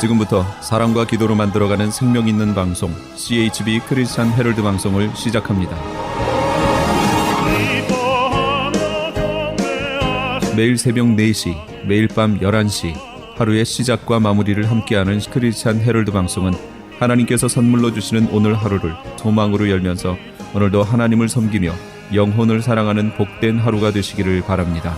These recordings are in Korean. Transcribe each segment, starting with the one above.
지금부터 사랑과 기도로 만들어가는 생명 있는 방송 CHB 크리스찬 헤럴드 방송을 시작합니다. 매일 새벽 4시, 매일 밤 11시 하루의 시작과 마무리를 함께하는 크리스찬 헤럴드 방송은 하나님께서 선물로 주시는 오늘 하루를 소망으로 열면서 오늘도 하나님을 섬기며 영혼을 사랑하는 복된 하루가 되시기를 바랍니다.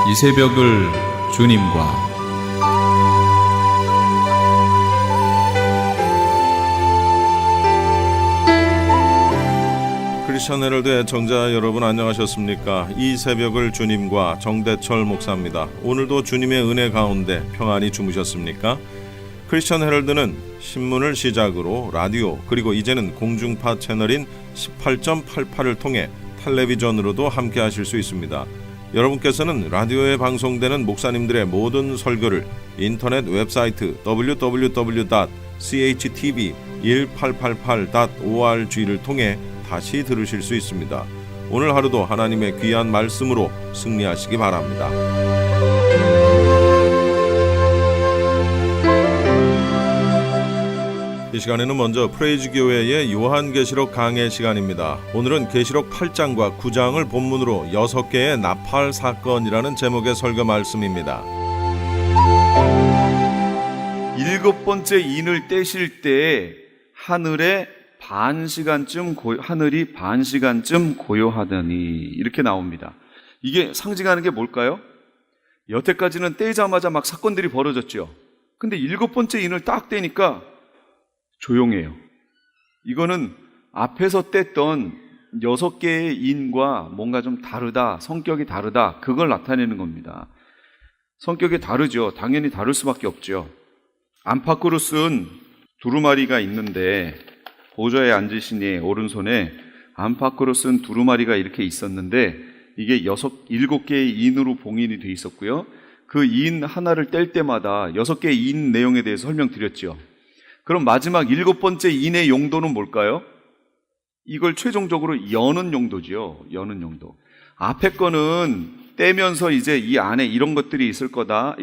이 새벽을 주님과 크리스천 헤럴드의 청자 여러분 안녕하셨습니까? 이 새벽을 주님과 정대철 목사입니다. 오늘도 주님의 은혜 가운데 평안히 주무셨습니까? 크리스천 헤럴드는 신문을 시작으로 라디오 그리고 이제는 공중파 채널인 18.88을 통해 텔레비전으로도 함께 하실 수 있습니다. 여러분께서는 라디오에 방송되는 목사님들의 모든 설교를 인터넷 웹사이트 www.chtv1888.org를 통해 다시 들으실 수 있습니다. 오늘 하루도 하나님의 귀한 말씀으로 승리하시기 바랍니다. 이 시간에는 먼저 프레이즈 교회의 요한계시록 강해 시간입니다. 오늘은 계시록 8장과 9장을 본문으로 6개의 나팔 사건이라는 제목의 설교 말씀입니다. 7번째 인을 떼실 때 하늘이 반 시간쯤 고요하더니 이렇게 나옵니다. 이게 상징하는 게 뭘까요? 여태까지는 떼자마자 막 사건들이 벌어졌죠. 근데 7번째 인을 딱 떼니까 조용해요. 이거는 앞에서 뗐던 6개의 인과 뭔가 좀 다르다, 성격이 다르다, 그걸 나타내는 겁니다. 성격이 다르죠. 당연히 다를 수밖에 없죠. 안파크루스는 두루마리가 있는데 보좌에 앉으시니 오른손에 안파크루스는 두루마리가 이렇게 있었는데 이게 7개의 인으로 봉인이 돼 있었고요. 그 인 하나를 뗄 때마다 6개의 인 내용에 대해서 설명드렸죠. 그럼 마지막 7번째 인의 용도는 뭘까요? 이걸 최종적으로 여는 용도죠. 여는 용도. 앞에 거는 떼면서 이제 이 안에 이런 것들이 있을 거다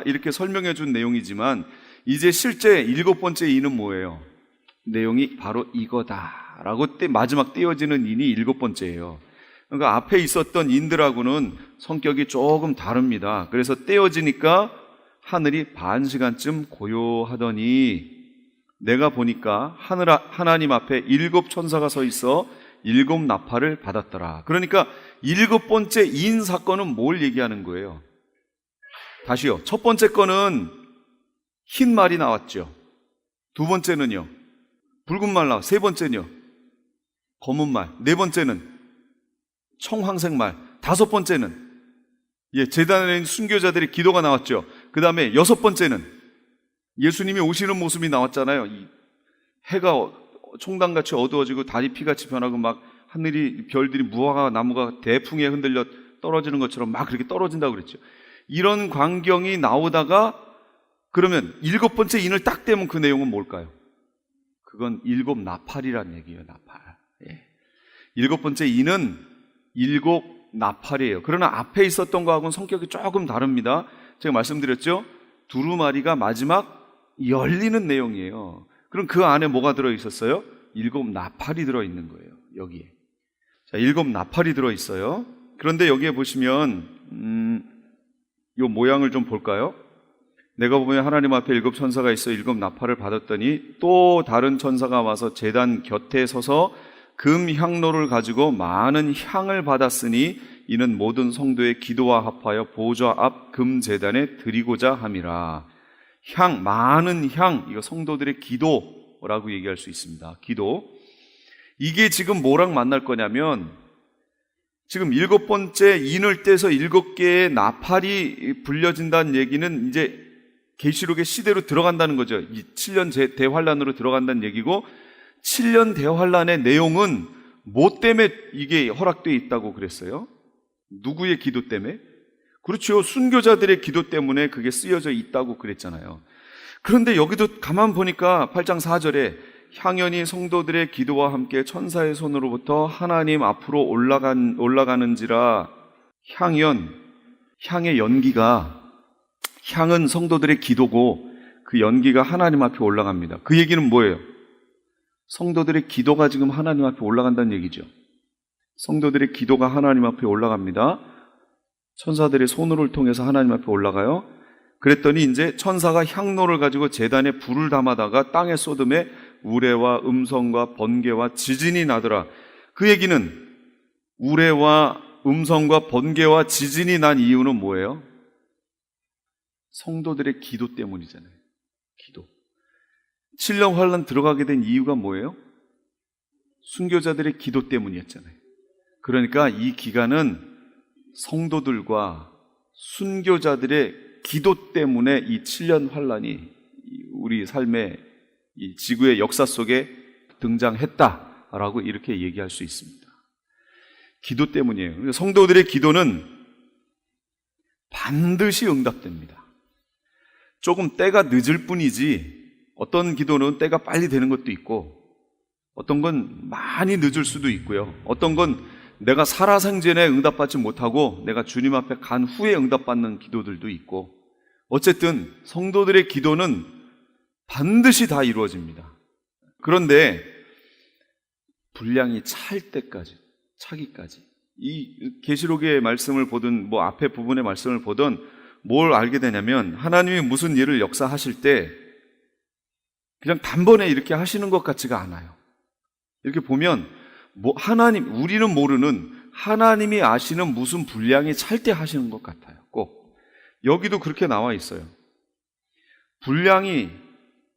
이렇게 설명해 준 내용이지만 이제 실제 7번째 인은 뭐예요? 내용이 바로 이거다라고 마지막 떼어지는 인이 7번째예요. 그러니까 앞에 있었던 인들하고는 성격이 조금 다릅니다. 그래서 떼어지니까 하늘이 반 시간쯤 고요하더니 내가 보니까 하나님 앞에 7 천사가 서 있어 7 나팔을 받았더라. 그러니까 7번째 인 사건은 뭘 얘기하는 거예요? 다시요. 첫 번째 거는 흰 말이 나왔죠. 두 번째는요, 붉은 말 나왔죠. 세 번째는요, 검은 말. 네 번째는 청황색 말. 다섯 번째는 제단에 있는 순교자들의 기도가 나왔죠. 그 다음에 6번째는 예수님이 오시는 모습이 나왔잖아요. 이 해가 총당같이 어두워지고 달이 피같이 변하고 막 하늘이 별들이 무화과 나무가 대풍에 흔들려 떨어지는 것처럼 막 그렇게 떨어진다고 그랬죠. 이런 광경이 나오다가 그러면 7번째 인을 딱 떼면 그 내용은 뭘까요? 그건 7 나팔이라는 얘기예요. 나팔. 7번째 인은 7 나팔이에요. 그러나 앞에 있었던 거하고는 성격이 조금 다릅니다. 제가 말씀드렸죠? 두루마리가 마지막 열리는 내용이에요. 그럼 그 안에 뭐가 들어있었어요? 7 나팔이 들어있는 거예요. 여기에. 자, 7 나팔이 들어있어요. 그런데 여기에 보시면 이 모양을 좀 볼까요? 내가 보면 하나님 앞에 7 천사가 있어 7 나팔을 받았더니 또 다른 천사가 와서 제단 곁에 서서 금 향로를 가지고 많은 향을 받았으니 이는 모든 성도의 기도와 합하여 보좌 앞 금 제단에 드리고자 함이라. 향, 많은 향, 이거 성도들의 기도라고 얘기할 수 있습니다. 기도. 이게 지금 뭐랑 만날 거냐면 지금 7번째 인을 떼서 7개의 나팔이 불려진다는 얘기는 이제 계시록의 시대로 들어간다는 거죠. 이 7년 대환란으로 들어간다는 얘기고 7년 대환란의 내용은 뭐 때문에 이게 허락되어 있다고 그랬어요? 누구의 기도 때문에? 그렇죠. 순교자들의 기도 때문에 그게 쓰여져 있다고 그랬잖아요. 그런데 여기도 가만 보니까 8장 4절에 향연이 성도들의 기도와 함께 천사의 손으로부터 하나님 앞으로 올라가는지라. 향의 연기가, 향은 성도들의 기도고 그 연기가 하나님 앞에 올라갑니다. 그 얘기는 뭐예요? 성도들의 기도가 지금 하나님 앞에 올라간다는 얘기죠. 성도들의 기도가 하나님 앞에 올라갑니다. 천사들의 손을 통해서 하나님 앞에 올라가요. 그랬더니 이제 천사가 향로를 가지고 제단에 불을 담아다가 땅에 쏟음에 우레와 음성과 번개와 지진이 나더라. 그 얘기는 우레와 음성과 번개와 지진이 난 이유는 뭐예요? 성도들의 기도 때문이잖아요. 기도. 7년 환란 들어가게 된 이유가 뭐예요? 순교자들의 기도 때문이었잖아요. 그러니까 이 기간은 성도들과 순교자들의 기도 때문에 이 7년 환란이 우리 삶의 이 지구의 역사 속에 등장했다라고 이렇게 얘기할 수 있습니다. 기도 때문이에요. 성도들의 기도는 반드시 응답됩니다. 조금 때가 늦을 뿐이지 어떤 기도는 때가 빨리 되는 것도 있고 어떤 건 많이 늦을 수도 있고요. 어떤 건 내가 살아생전에 응답받지 못하고 내가 주님 앞에 간 후에 응답받는 기도들도 있고, 어쨌든 성도들의 기도는 반드시 다 이루어집니다. 그런데 분량이 차기까지 이 계시록의 말씀을 보든 뭐 앞에 부분의 말씀을 보든 뭘 알게 되냐면, 하나님이 무슨 일을 역사하실 때 그냥 단번에 이렇게 하시는 것 같지가 않아요. 이렇게 보면 우리는 모르는 하나님이 아시는 무슨 분량이 찰 때 하시는 것 같아요. 꼭 여기도 그렇게 나와 있어요. 분량이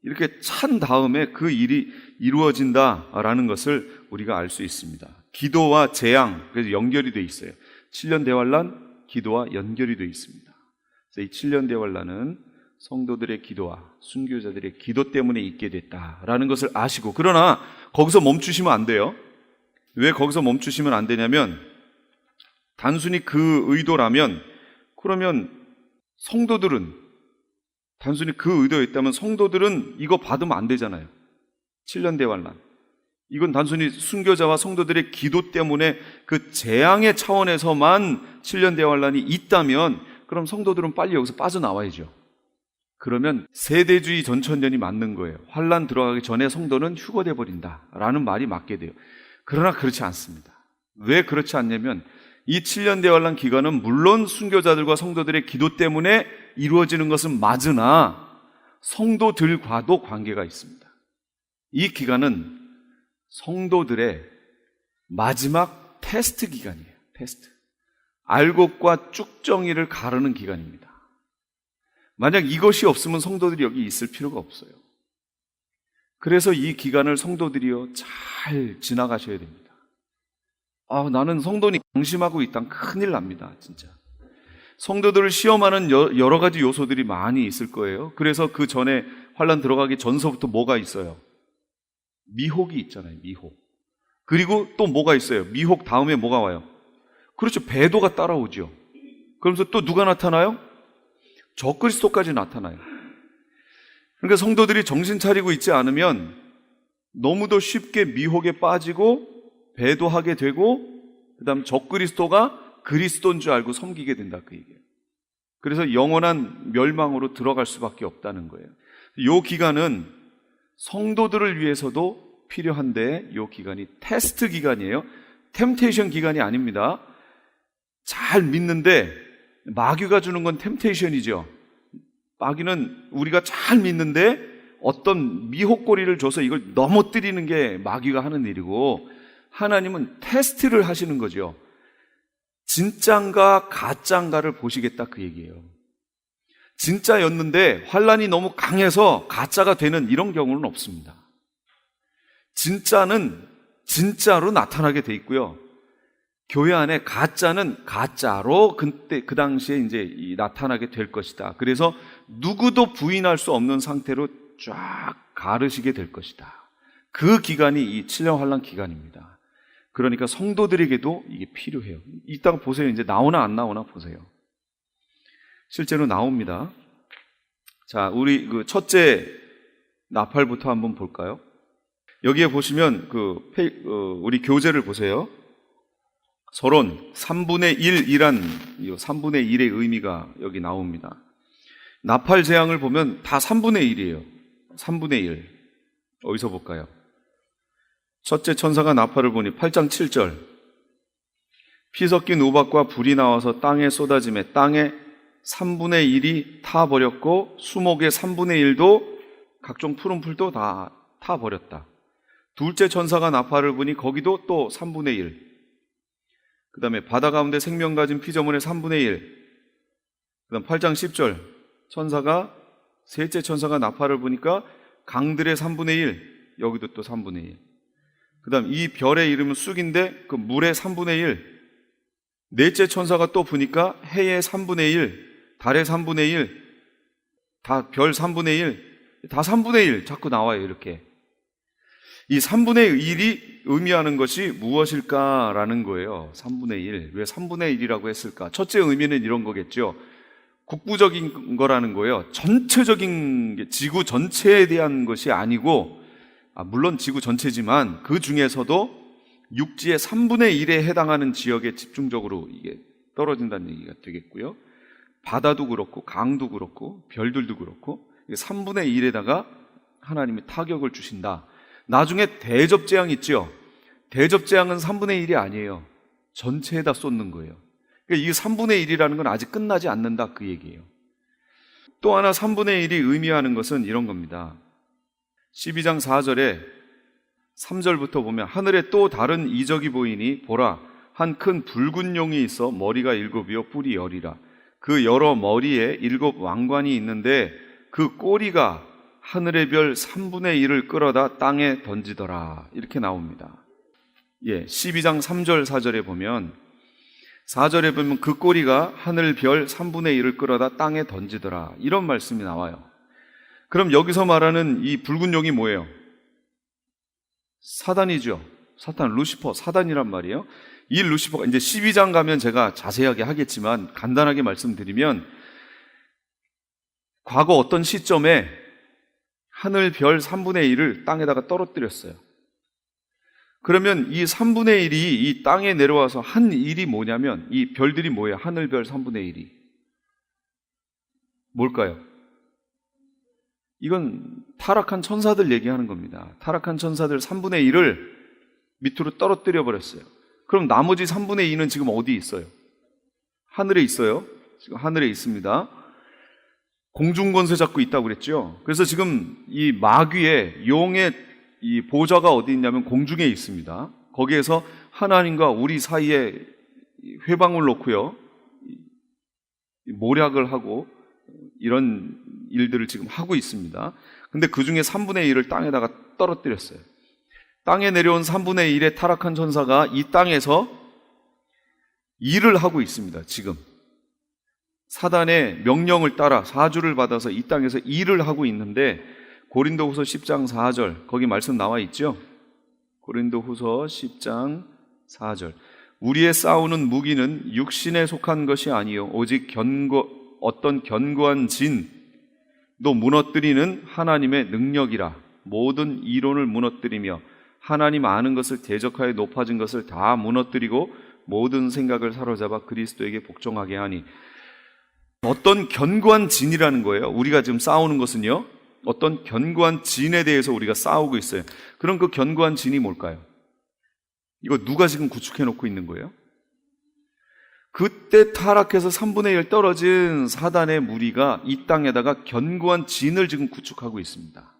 이렇게 찬 다음에 그 일이 이루어진다라는 것을 우리가 알 수 있습니다. 기도와 재앙, 그래서 연결이 돼 있어요. 7년 대환란, 기도와 연결이 돼 있습니다. 그래서 이 7년 대환란은 성도들의 기도와 순교자들의 기도 때문에 있게 됐다라는 것을 아시고, 그러나 거기서 멈추시면 안 돼요. 왜 거기서 멈추시면 안 되냐면, 단순히 그 의도라면, 그러면 성도들은 단순히 그 의도였다면 성도들은 이거 받으면 안 되잖아요. 7년 대환란. 이건 단순히 순교자와 성도들의 기도 때문에 그 재앙의 차원에서만 7년 대환란이 있다면, 그럼 성도들은 빨리 여기서 빠져나와야죠. 그러면 세대주의 전천년이 맞는 거예요. 환란 들어가기 전에 성도는 휴거돼 버린다라는 말이 맞게 돼요. 그러나 그렇지 않습니다. 왜 그렇지 않냐면, 이 7년 대환란 기간은 물론 순교자들과 성도들의 기도 때문에 이루어지는 것은 맞으나 성도들과도 관계가 있습니다. 이 기간은 성도들의 마지막 테스트 기간이에요. 테스트. 알곡과 쭉정이를 가르는 기간입니다. 만약 이것이 없으면 성도들이 여기 있을 필요가 없어요. 그래서 이 기간을 성도들이요 잘 지나가셔야 됩니다. 나는 성도니 방심하고 있다면 큰일 납니다. 진짜. 성도들을 시험하는 여러 가지 요소들이 많이 있을 거예요. 그래서 그 전에 환란 들어가기 전서부터 뭐가 있어요? 미혹이 있잖아요. 미혹. 그리고 또 뭐가 있어요? 미혹 다음에 뭐가 와요? 그렇죠. 배도가 따라오죠. 그러면서 또 누가 나타나요? 적그리스도까지 나타나요. 그러니까 성도들이 정신 차리고 있지 않으면 너무도 쉽게 미혹에 빠지고 배도하게 되고, 그 다음 적그리스도가 그리스도인 줄 알고 섬기게 된다, 그 얘기예요. 그래서 영원한 멸망으로 들어갈 수밖에 없다는 거예요. 이 기간은 성도들을 위해서도 필요한데, 이 기간이 테스트 기간이에요. 템테이션 기간이 아닙니다. 잘 믿는데 마귀가 주는 건 템테이션이죠. 마귀는 우리가 잘 믿는데 어떤 미혹거리를 줘서 이걸 넘어뜨리는 게 마귀가 하는 일이고, 하나님은 테스트를 하시는 거죠. 진짜인가 가짜인가를 보시겠다, 그 얘기예요. 진짜였는데 환란이 너무 강해서 가짜가 되는 이런 경우는 없습니다. 진짜는 진짜로 나타나게 돼 있고요. 교회 안에 가짜는 가짜로 그 당시에 이제 나타나게 될 것이다. 그래서 누구도 부인할 수 없는 상태로 쫙 가르시게 될 것이다. 그 기간이 이 7년 환란 기간입니다. 그러니까 성도들에게도 이게 필요해요. 이따가 보세요. 이제 나오나 안 나오나 보세요. 실제로 나옵니다. 자, 우리 그 첫째 나팔부터 한번 볼까요? 여기에 보시면 우리 교재를 보세요. 서론 3분의 1이란 3분의 1의 의미가 여기 나옵니다. 나팔 재앙을 보면 다 3분의 1이에요. 3분의 1. 어디서 볼까요? 첫째 천사가 나팔을 보니 8장 7절. 피 섞인 우박과 불이 나와서 땅에 쏟아짐에 땅의 3분의 1이 타버렸고 수목의 3분의 1도 각종 푸른 풀도 다 타버렸다. 둘째 천사가 나팔을 보니 거기도 또 3분의 1. 그 다음에 바다 가운데 생명 가진 피조물의 3분의 1. 그 다음 8장 10절. 셋째 천사가 나팔을 보니까 강들의 3분의 1. 여기도 또 3분의 1. 그 다음 이 별의 이름은 쑥인데 그 물의 3분의 1. 넷째 천사가 또 보니까 해의 3분의 1, 달의 3분의 1, 다 별 3분의 1, 다 3분의 1 자꾸 나와요, 이렇게. 이 3분의 1이 의미하는 것이 무엇일까라는 거예요. 3분의 1. 왜 3분의 1이라고 했을까? 첫째 의미는 이런 거겠죠. 국부적인 거라는 거예요. 전체적인 지구 전체에 대한 것이 아니고, 물론 지구 전체지만 그 중에서도 육지의 3분의 1에 해당하는 지역에 집중적으로 이게 떨어진다는 얘기가 되겠고요. 바다도 그렇고 강도 그렇고 별들도 그렇고 3분의 1에다가 하나님이 타격을 주신다. 나중에 대접재앙 있죠. 대접재앙은 3분의 1이 아니에요. 전체에다 쏟는 거예요. 그러니까 이 3분의 1이라는 건 아직 끝나지 않는다, 그 얘기예요. 또 하나 3분의 1이 의미하는 것은 이런 겁니다. 12장 4절에 3절부터 보면 하늘에 또 다른 이적이 보이니 보라 한 큰 붉은 용이 있어 머리가 7이요 뿔이 10이라. 그 여러 머리에 7 왕관이 있는데 그 꼬리가 하늘의 별 3분의 1을 끌어다 땅에 던지더라. 이렇게 나옵니다. 12장 3절 4절에 보면 4절에 보면 그 꼬리가 하늘 별 3분의 1을 끌어다 땅에 던지더라. 이런 말씀이 나와요. 그럼 여기서 말하는 이 붉은 용이 뭐예요? 사단이죠. 사탄, 루시퍼, 사단이란 말이에요. 이 루시퍼가 이제 12장 가면 제가 자세하게 하겠지만 간단하게 말씀드리면 과거 어떤 시점에 하늘 별 3분의 1을 땅에다가 떨어뜨렸어요. 그러면 이 3분의 1이 이 땅에 내려와서 한 일이 뭐냐면 이 별들이 뭐예요? 하늘 별 3분의 1이. 뭘까요? 이건 타락한 천사들 얘기하는 겁니다. 타락한 천사들 3분의 1을 밑으로 떨어뜨려 버렸어요. 그럼 나머지 3분의 2는 지금 어디 있어요? 하늘에 있어요. 지금 하늘에 있습니다. 공중권세 잡고 있다고 그랬죠. 그래서 지금 이 마귀의 용의 이 보좌가 어디 있냐면 공중에 있습니다. 거기에서 하나님과 우리 사이에 회방을 놓고요, 모략을 하고 이런 일들을 지금 하고 있습니다. 근데 그 중에 3분의 1을 땅에다가 떨어뜨렸어요. 땅에 내려온 3분의 1의 타락한 천사가 이 땅에서 일을 하고 있습니다. 지금 사단의 명령을 따라 사주를 받아서 이 땅에서 일을 하고 있는데 고린도후서 10장 4절 거기 말씀 나와 있죠. 고린도후서 10장 4절 우리의 싸우는 무기는 육신에 속한 것이 아니요 오직 어떤 견고한 진도 무너뜨리는 하나님의 능력이라. 모든 이론을 무너뜨리며 하나님 아는 것을 대적하여 높아진 것을 다 무너뜨리고 모든 생각을 사로잡아 그리스도에게 복종하게 하니. 어떤 견고한 진이라는 거예요. 우리가 지금 싸우는 것은요, 어떤 견고한 진에 대해서 우리가 싸우고 있어요. 그럼 그 견고한 진이 뭘까요? 이거 누가 지금 구축해 놓고 있는 거예요? 그때 타락해서 3분의 1 떨어진 사단의 무리가 이 땅에다가 견고한 진을 지금 구축하고 있습니다.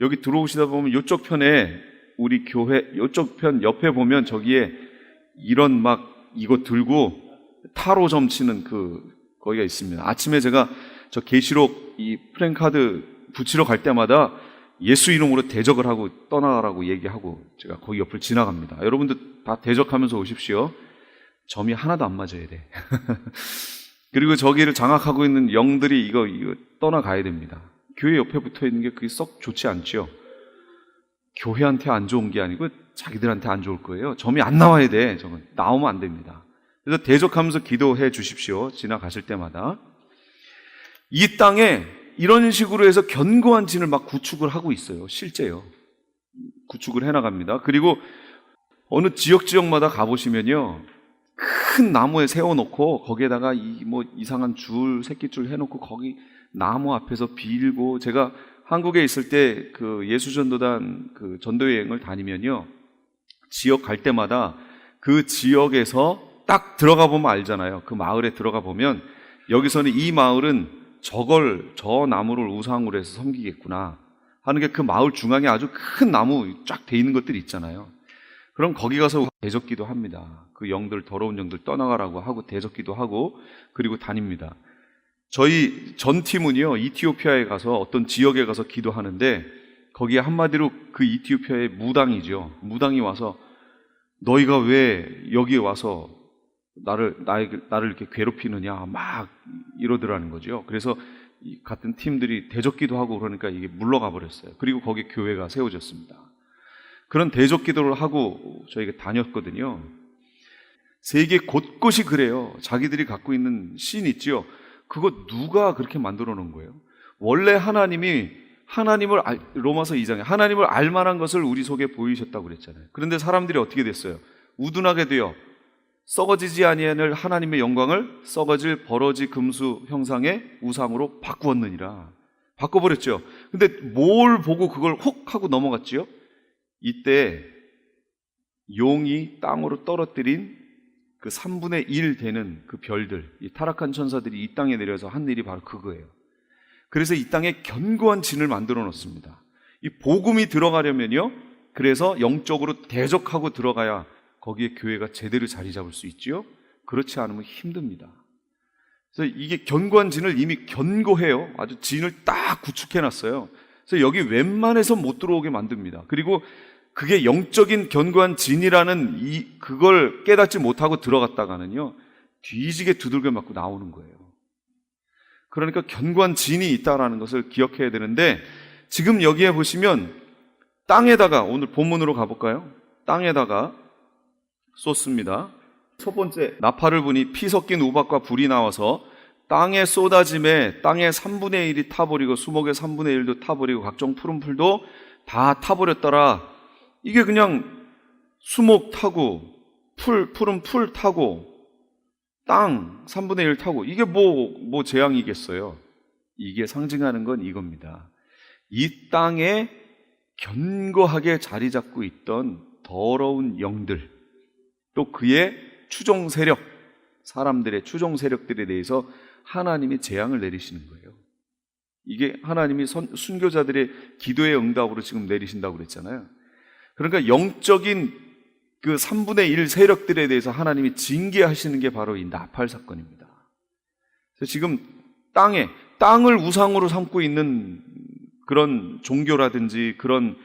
여기 들어오시다 보면 이쪽 편에 우리 교회 이쪽 편 옆에 보면 저기에 이런 막 이거 들고 타로 점치는 거기가 있습니다. 아침에 제가 저 계시록 이 프랭카드 붙이러 갈 때마다 예수 이름으로 대적을 하고 떠나라고 얘기하고 제가 거기 옆을 지나갑니다. 여러분들 다 대적하면서 오십시오. 점이 하나도 안 맞아야 돼. 그리고 저기를 장악하고 있는 영들이 이거 떠나가야 됩니다. 교회 옆에 붙어 있는 게 그게 썩 좋지 않죠. 교회한테 안 좋은 게 아니고 자기들한테 안 좋을 거예요. 점이 안 나와야 돼. 저건 나오면 안 됩니다. 그래서 대적하면서 기도해 주십시오. 지나가실 때마다. 이 땅에 이런 식으로 해서 견고한 진을 막 구축을 하고 있어요. 실제요. 구축을 해나갑니다. 그리고 어느 지역마다 가보시면요, 큰 나무에 세워놓고 거기에다가 이상한 새끼줄 해놓고 거기 나무 앞에서 빌고, 제가 한국에 있을 때 그 예수전도단 그 전도여행을 다니면요, 지역 갈 때마다 그 지역에서 딱 들어가 보면 알잖아요. 그 마을에 들어가 보면 여기서는 이 마을은 저 나무를 우상으로 해서 섬기겠구나 하는 게 그 마을 중앙에 아주 큰 나무 쫙 돼 있는 것들이 있잖아요. 그럼 거기 가서 대적기도 합니다. 그 더러운 영들 떠나가라고 하고 대적기도 하고 그리고 다닙니다. 저희 전 팀은요, 이티오피아에 가서 어떤 지역에 가서 기도하는데 거기에 한마디로 그 이티오피아의 무당이 와서 너희가 왜 여기에 와서 나를 이렇게 괴롭히느냐 막 이러더라는 거죠. 그래서 같은 팀들이 대적기도 하고 그러니까 이게 물러가 버렸어요. 그리고 거기 교회가 세워졌습니다. 그런 대적기도를 하고 저희가 다녔거든요. 세계 곳곳이 그래요. 자기들이 갖고 있는 신 있지요. 그거 누가 그렇게 만들어 놓은 거예요? 원래 로마서 2장에 하나님을 알 만한 것을 우리 속에 보이셨다고 그랬잖아요. 그런데 사람들이 어떻게 됐어요? 우둔하게 되어 썩어지지 아니하는 하나님의 영광을 썩어질 버러지 금수 형상의 우상으로 바꾸었느니라. 바꿔버렸죠. 근데 뭘 보고 그걸 혹 하고 넘어갔지요? 이때 용이 땅으로 떨어뜨린 그 3분의 1 되는 그 별들, 이 타락한 천사들이 이 땅에 내려서 한 일이 바로 그거예요. 그래서 이 땅에 견고한 진을 만들어 놓습니다. 이 복음이 들어가려면요, 그래서 영적으로 대적하고 들어가야 거기에 교회가 제대로 자리 잡을 수 있지요. 그렇지 않으면 힘듭니다. 그래서 이게 견고한 진을 이미 견고해요. 아주 진을 딱 구축해 놨어요. 그래서 여기 웬만해서 못 들어오게 만듭니다. 그리고 그게 영적인 견고한 진이라는 그걸 깨닫지 못하고 들어갔다가는요, 뒤지게 두들겨 맞고 나오는 거예요. 그러니까 견고한 진이 있다라는 것을 기억해야 되는데, 지금 여기에 보시면 땅에다가, 오늘 본문으로 가볼까요? 땅에다가 쏟습니다. 첫 번째, 나팔을 부니 피 섞인 우박과 불이 나와서 땅에 쏟아짐에 땅의 3분의 1이 타버리고 수목의 3분의 1도 타버리고 각종 푸른 풀도 다 타버렸더라. 이게 그냥 수목 타고 푸른 풀 타고 땅 3분의 1 타고, 이게 뭐 재앙이겠어요? 이게 상징하는 건 이겁니다. 이 땅에 견고하게 자리 잡고 있던 더러운 영들, 또 그의 추종 세력, 사람들의 추종 세력들에 대해서 하나님이 재앙을 내리시는 거예요. 이게 하나님이 순교자들의 기도의 응답으로 지금 내리신다고 그랬잖아요. 그러니까 영적인 그 3분의 1 세력들에 대해서 하나님이 징계하시는 게 바로 이 나팔 사건입니다. 그래서 지금 땅을 우상으로 삼고 있는 그런 종교라든지 그런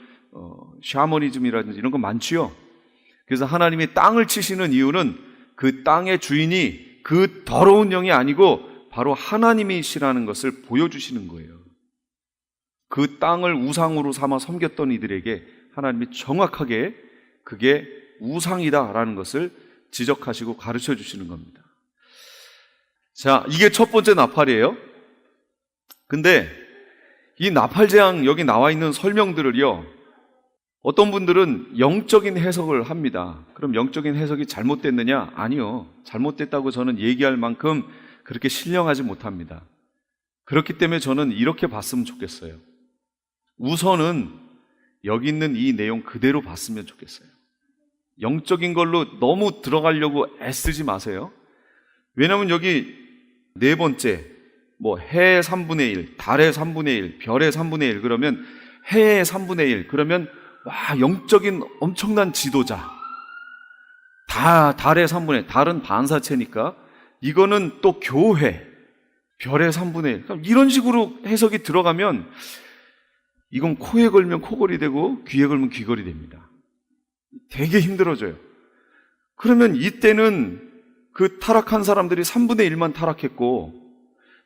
샤머니즘이라든지 이런 거 많지요. 그래서 하나님이 땅을 치시는 이유는 그 땅의 주인이 그 더러운 영이 아니고 바로 하나님이시라는 것을 보여주시는 거예요. 그 땅을 우상으로 삼아 섬겼던 이들에게 하나님이 정확하게 그게 우상이다라는 것을 지적하시고 가르쳐 주시는 겁니다. 자, 이게 첫 번째 나팔이에요. 근데 이 나팔 재앙 여기 나와 있는 설명들을요, 어떤 분들은 영적인 해석을 합니다. 그럼 영적인 해석이 잘못됐느냐? 아니요. 잘못됐다고 저는 얘기할 만큼 그렇게 신령하지 못합니다. 그렇기 때문에 저는 이렇게 봤으면 좋겠어요. 우선은 여기 있는 이 내용 그대로 봤으면 좋겠어요. 영적인 걸로 너무 들어가려고 애쓰지 마세요. 왜냐하면 여기 네 번째, 해의 3분의 1, 달의 3분의 1, 별의 3분의 1 그러면 해의 3분의 1 그러면 영적인 엄청난 지도자. 달의 3분의 1, 달은 반사체니까 이거는 또 교회, 별의 3분의 1. 이런 식으로 해석이 들어가면 이건 코에 걸면 코걸이 되고 귀에 걸면 귀걸이 됩니다. 되게 힘들어져요. 그러면 이때는 그 타락한 사람들이 3분의 1만 타락했고,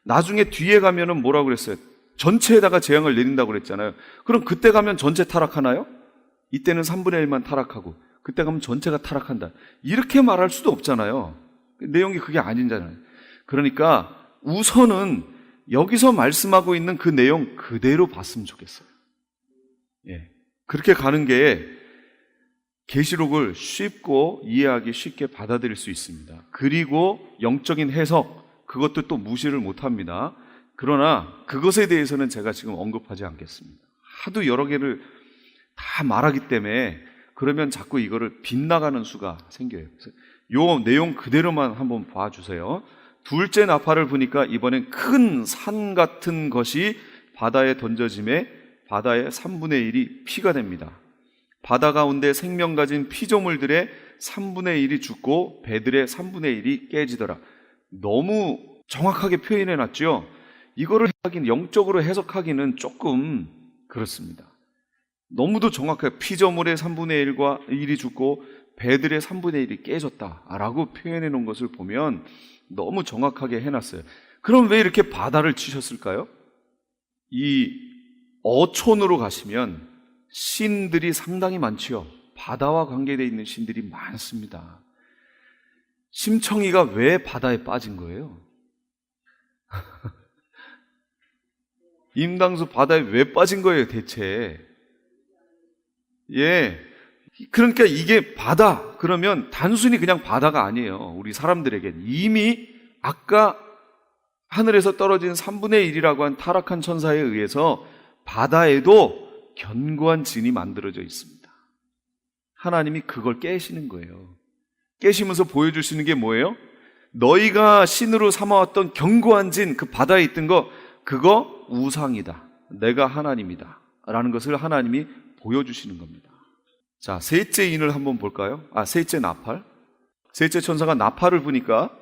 나중에 뒤에 가면은 뭐라고 그랬어요? 전체에다가 재앙을 내린다고 그랬잖아요. 그럼 그때 가면 전체 타락하나요? 이때는 3분의 1만 타락하고 그때 가면 전체가 타락한다. 이렇게 말할 수도 없잖아요. 내용이 그게 아니잖아요. 그러니까 우선은 여기서 말씀하고 있는 그 내용 그대로 봤으면 좋겠어요. 예. 그렇게 가는 게 계시록을 쉽고 이해하기 쉽게 받아들일 수 있습니다. 그리고 영적인 해석, 그것도 또 무시를 못합니다. 그러나 그것에 대해서는 제가 지금 언급하지 않겠습니다. 하도 여러 개를 다 말하기 때문에 그러면 자꾸 이거를 빗나가는 수가 생겨요. 그래서 요 내용 그대로만 한번 봐주세요. 둘째 나팔을 보니까 이번엔 큰 산 같은 것이 바다에 던져짐에 바다의 3분의 1이 피가 됩니다. 바다 가운데 생명 가진 피조물들의 3분의 1이 죽고 배들의 3분의 1이 깨지더라. 너무 정확하게 표현해 놨죠. 이거를 영적으로 해석하기는 조금 그렇습니다. 너무도 정확하게 피조물의 3분의 1과 1이 죽고 배들의 3분의 1이 깨졌다라고 표현해 놓은 것을 보면 너무 정확하게 해놨어요. 그럼 왜 이렇게 바다를 치셨을까요? 이 어촌으로 가시면 신들이 상당히 많지요. 바다와 관계되어 있는 신들이 많습니다. 심청이가 왜 바다에 빠진 거예요? 임당수 바다에 왜 빠진 거예요, 대체? 예. 그러니까 이게 바다, 그러면 단순히 그냥 바다가 아니에요. 우리 사람들에겐 이미 아까 하늘에서 떨어진 3분의 1이라고 한 타락한 천사에 의해서 바다에도 견고한 진이 만들어져 있습니다. 하나님이 그걸 깨시는 거예요. 깨시면서 보여주시는 게 뭐예요? 너희가 신으로 삼아왔던 견고한 진, 그 바다에 있던 거, 그거 우상이다. 내가 하나님이다. 라는 것을 하나님이 보여주시는 겁니다. 자, 셋째 인을 한번 볼까요? 셋째 나팔. 셋째 천사가 나팔을 부니까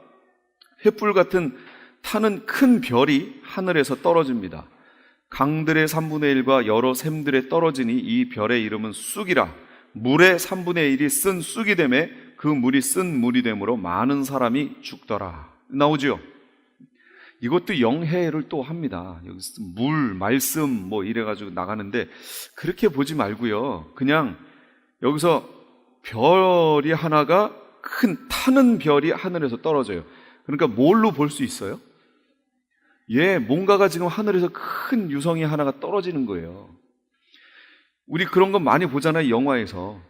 횃불 같은 타는 큰 별이 하늘에서 떨어집니다. 강들의 3분의 1과 여러 샘들에 떨어지니 이 별의 이름은 쑥이라. 물의 3분의 1이 쓴 쑥이 되매 그 물이 쓴 물이 되므로 많은 사람이 죽더라. 나오죠? 이것도 영해를 또 합니다. 여기서 물, 말씀 뭐 이래가지고 나가는데 그렇게 보지 말고요. 그냥 여기서 별이 하나가 큰 타는 별이 하늘에서 떨어져요. 그러니까 뭘로 볼 수 있어요? 예, 뭔가가 지금 하늘에서 큰 유성이 하나가 떨어지는 거예요. 우리 그런 거 많이 보잖아요, 영화에서.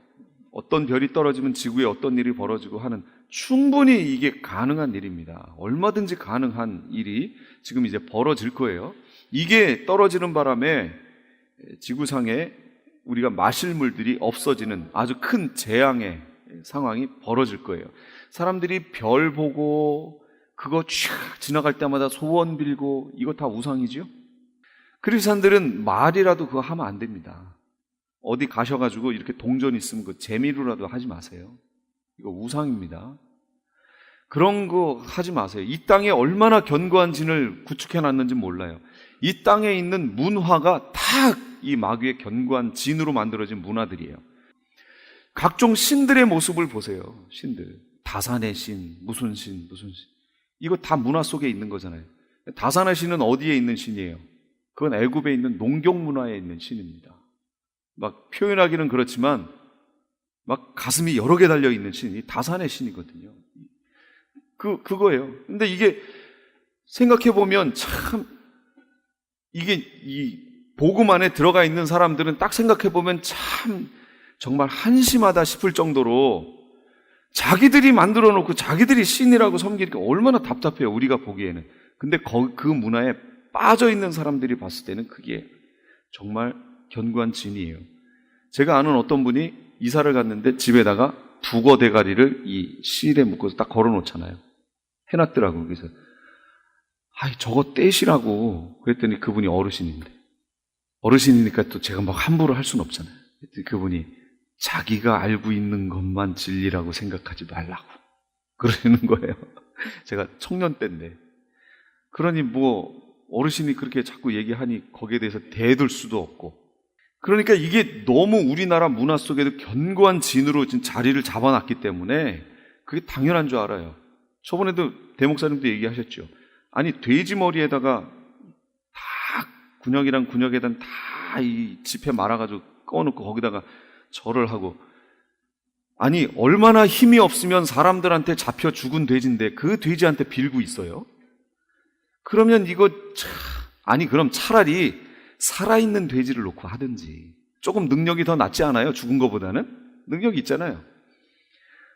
어떤 별이 떨어지면 지구에 어떤 일이 벌어지고 하는, 충분히 이게 가능한 일입니다. 얼마든지 가능한 일이 지금 이제 벌어질 거예요. 이게 떨어지는 바람에 지구상에 우리가 마실 물들이 없어지는 아주 큰 재앙의 상황이 벌어질 거예요. 사람들이 별 보고 그거 쫙 지나갈 때마다 소원 빌고, 이거 다 우상이죠? 크리스찬들은 말이라도 그거 하면 안 됩니다. 어디 가셔가지고 이렇게 동전 있으면 그 재미로라도 하지 마세요. 이거 우상입니다. 그런 거 하지 마세요. 이 땅에 얼마나 견고한 진을 구축해 놨는지 몰라요. 이 땅에 있는 문화가 다 이 마귀의 견고한 진으로 만들어진 문화들이에요. 각종 신들의 모습을 보세요. 신들. 다산의 신, 무슨 신, 무슨 신. 이거 다 문화 속에 있는 거잖아요. 다산의 신은 어디에 있는 신이에요? 그건 애굽에 있는 농경 문화에 있는 신입니다. 막 표현하기는 그렇지만 막 가슴이 여러 개 달려 있는 신이 다산의 신이거든요. 그거예요. 근데 이게 생각해 보면 참 이게 이 복음 안에 들어가 있는 사람들은 딱 생각해 보면 참 정말 한심하다 싶을 정도로 자기들이 만들어 놓고 자기들이 신이라고 섬기니까 얼마나 답답해요, 우리가 보기에는. 근데 그 문화에 빠져 있는 사람들이 봤을 때는 그게 정말 견고한 진이에요. 제가 아는 어떤 분이 이사를 갔는데 집에다가 북어 대가리를 이 실에 묶어서 딱 걸어 놓잖아요. 해놨더라고요. 그래서 저거 떼시라고 그랬더니 그분이 어르신이니까 또 제가 막 함부로 할 수는 없잖아요. 그랬더니 그분이 자기가 알고 있는 것만 진리라고 생각하지 말라고 그러시는 거예요. 제가 청년 때인데. 그러니 뭐 어르신이 그렇게 자꾸 얘기하니 거기에 대해서 대들 수도 없고. 그러니까 이게 너무 우리나라 문화 속에도 견고한 진으로 지금 자리를 잡아놨기 때문에 그게 당연한 줄 알아요. 저번에도 대목사님도 얘기하셨죠. 아니 돼지 머리에다가 다 군역이랑 군역에다 다 이 지폐 말아가지고 꺼놓고 거기다가 절을 하고, 아니 얼마나 힘이 없으면 사람들한테 잡혀 죽은 돼지인데 그 돼지한테 빌고 있어요. 그러면 아니 그럼 차라리 살아있는 돼지를 놓고 하든지. 조금 능력이 더 낫지 않아요? 죽은 거보다는? 능력이 있잖아요.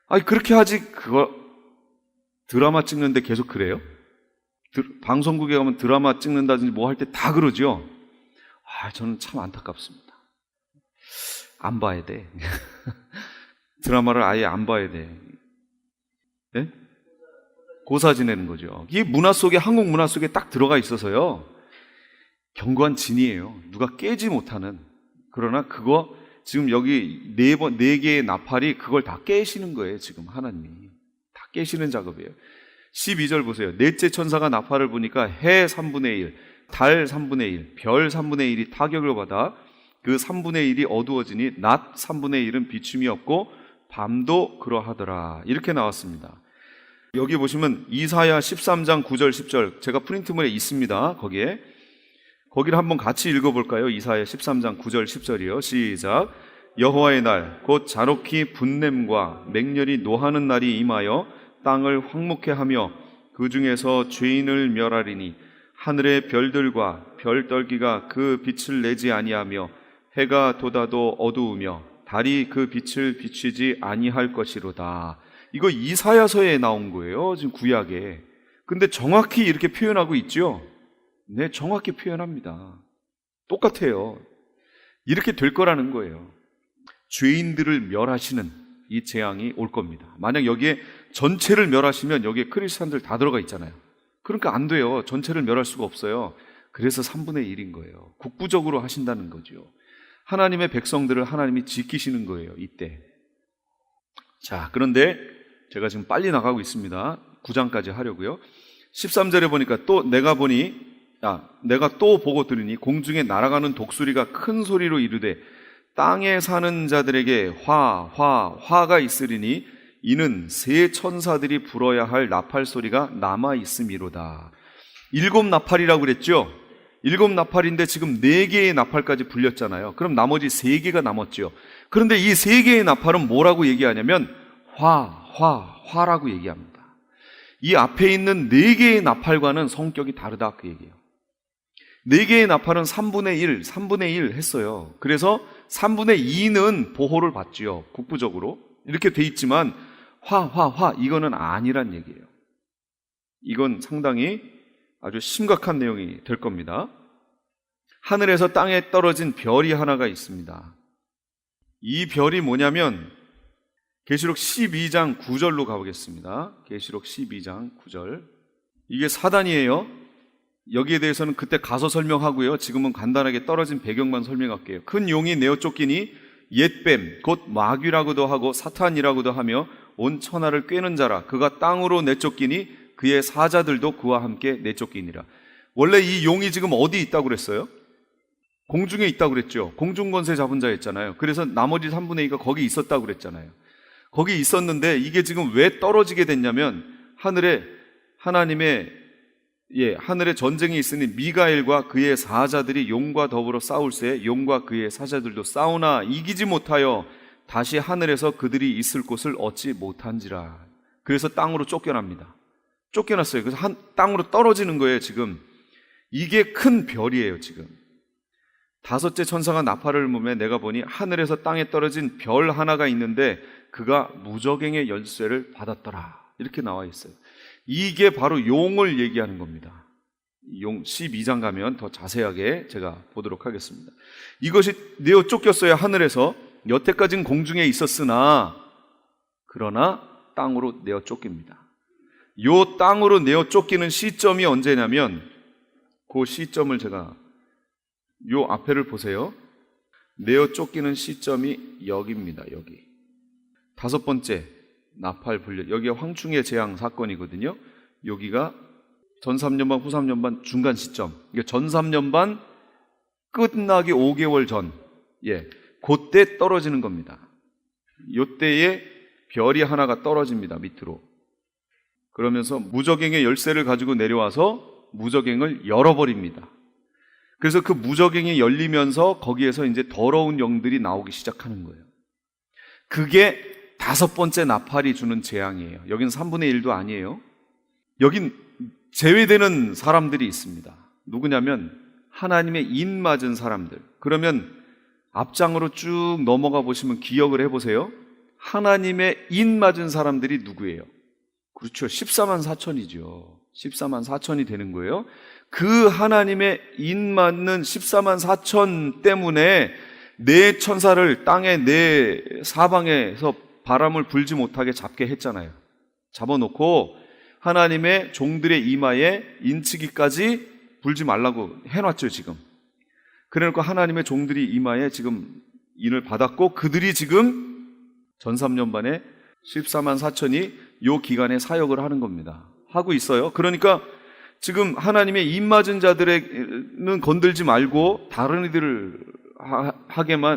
아니 그렇게 하지. 그거 드라마 찍는데 계속 그래요? 방송국에 가면 드라마 찍는다든지 뭐 할 때 다 그러죠. 저는 참 안타깝습니다. 안 봐야 돼. 드라마를 아예 안 봐야 돼. 네? 고사 지내는 거죠. 이게 문화 속에, 한국 문화 속에 딱 들어가 있어서요. 견고한 진이에요. 누가 깨지 못하는. 그러나 그거 지금 여기 네 개의 나팔이 그걸 다 깨시는 거예요. 지금 하나님이. 다 깨시는 작업이에요. 12절 보세요. 넷째 천사가 나팔을 부니까 해 3분의 1, 달 3분의 1, 별 3분의 1이 타격을 받아 그 3분의 1이 어두워지니 낮 3분의 1은 비춤이 없고 밤도 그러하더라. 이렇게 나왔습니다. 여기 보시면 이사야 13장 9절 10절 제가 프린트물에 있습니다. 거기를 한번 같이 읽어볼까요? 이사야 13장 9절 10절이요. 시작. 여호와의 날 곧 잔혹히 분냄과 맹렬히 노하는 날이 임하여 땅을 황무케 하며 그 중에서 죄인을 멸하리니 하늘의 별들과 별떨기가 그 빛을 내지 아니하며 해가 돋아도 어두우며 달이 그 빛을 비추지 아니할 것이로다. 이거 이사야서에 나온 거예요. 지금 구약에. 근데 정확히 이렇게 표현하고 있죠. 네, 정확히 표현합니다. 똑같아요. 이렇게 될 거라는 거예요. 죄인들을 멸하시는 이 재앙이 올 겁니다. 만약 여기에 전체를 멸하시면 여기에 크리스찬들 다 들어가 있잖아요. 그러니까 안 돼요. 전체를 멸할 수가 없어요. 그래서 3분의 1인 거예요. 국부적으로 하신다는 거죠. 하나님의 백성들을 하나님이 지키시는 거예요. 이때. 자, 그런데 제가 지금 빨리 나가고 있습니다. 9장까지 하려고요. 13절에 보니까 또 내가 또 보고 들으니 공중에 날아가는 독수리가 큰 소리로 이르되 땅에 사는 자들에게 화가 있으리니 이는 세 천사들이 불어야 할 나팔 소리가 남아 있음이로다. 7 나팔이라고 그랬죠? 7 나팔인데 지금 4개의 나팔까지 불렸잖아요. 그럼 나머지 3개가 남았죠. 그런데 이 3개의 나팔은 뭐라고 얘기하냐면 화라고 얘기합니다. 이 앞에 있는 4개의 나팔과는 성격이 다르다 그 얘기예요. 4개의 나팔은 3분의 1 했어요. 그래서 3분의 2는 보호를 받지요. 국부적으로. 이렇게 돼 있지만 이거는 아니란 얘기예요. 이건 상당히 아주 심각한 내용이 될 겁니다. 하늘에서 땅에 떨어진 별이 하나가 있습니다. 이 별이 뭐냐면 계시록 12장 9절로 가보겠습니다. 계시록 12장 9절. 이게 사단이에요. 여기에 대해서는 그때 가서 설명하고요. 지금은 간단하게 떨어진 배경만 설명할게요. 큰 용이 내어 쫓기니 옛뱀 곧 마귀라고도 하고 사탄이라고도 하며 온 천하를 꿰는 자라. 그가 땅으로 내쫓기니 그의 사자들도 그와 함께 내쫓기니라. 원래 이 용이 지금 어디 있다고 그랬어요? 공중에 있다고 그랬죠. 공중권세 잡은 자였잖아요. 그래서 나머지 3분의 2가 거기 있었다고 그랬잖아요. 거기 있었는데 이게 지금 왜 떨어지게 됐냐면 하늘에 전쟁이 있으니 미가엘과 그의 사자들이 용과 더불어 싸울새 용과 그의 사자들도 싸우나 이기지 못하여 다시 하늘에서 그들이 있을 곳을 얻지 못한지라. 그래서 땅으로 쫓겨납니다. 쫓겨났어요. 그래서 땅으로 떨어지는 거예요. 지금 이게 큰 별이에요. 지금 5째 천사가 나팔을 불매 내가 보니 하늘에서 땅에 떨어진 별 하나가 있는데 그가 무저갱의 열쇠를 받았더라. 이렇게 나와 있어요. 이게 바로 용을 얘기하는 겁니다. 용 12장 가면 더 자세하게 제가 보도록 하겠습니다. 이것이 내어 쫓겼어요. 하늘에서. 여태까지는 공중에 있었으나 그러나 땅으로 내어 쫓깁니다. 요 땅으로 내어 쫓기는 시점이 언제냐면 그 시점을 제가 요 앞에를 보세요. 내어 쫓기는 시점이 여기입니다. 여기 5번째 나팔 불려. 여기가 황충의 재앙 사건이거든요. 여기가 전 3년반 후 3년반 중간 시점. 이게 전 3년반 끝나기 5개월 전. 그때 떨어지는 겁니다. 요때에 별이 하나가 떨어집니다. 밑으로. 그러면서 무저갱의 열쇠를 가지고 내려와서 무저갱을 열어버립니다. 그래서 그 무저갱이 열리면서 거기에서 이제 더러운 영들이 나오기 시작하는 거예요. 그게 5번째 나팔이 주는 재앙이에요. 여긴 3분의 1도 아니에요. 여긴 제외되는 사람들이 있습니다. 누구냐면 하나님의 인 맞은 사람들. 그러면 앞장으로 쭉 넘어가 보시면 기억을 해보세요. 하나님의 인 맞은 사람들이 누구예요? 그렇죠. 14만 4천이죠. 14만 4천이 되는 거예요. 그 하나님의 인 맞는 14만 4천 때문에 네 천사를 땅의 네 사방에서 바람을 불지 못하게 잡게 했잖아요. 잡아놓고 하나님의 종들의 이마에 인치기까지 불지 말라고 해놨죠, 지금. 그래놓고 하나님의 종들이 이마에 지금 인을 받았고 그들이 지금 전 3년 반에 14만 4천이 요 기간에 사역을 하는 겁니다. 하고 있어요. 그러니까 지금 하나님의 인 맞은 자들에는 건들지 말고 다른 이들을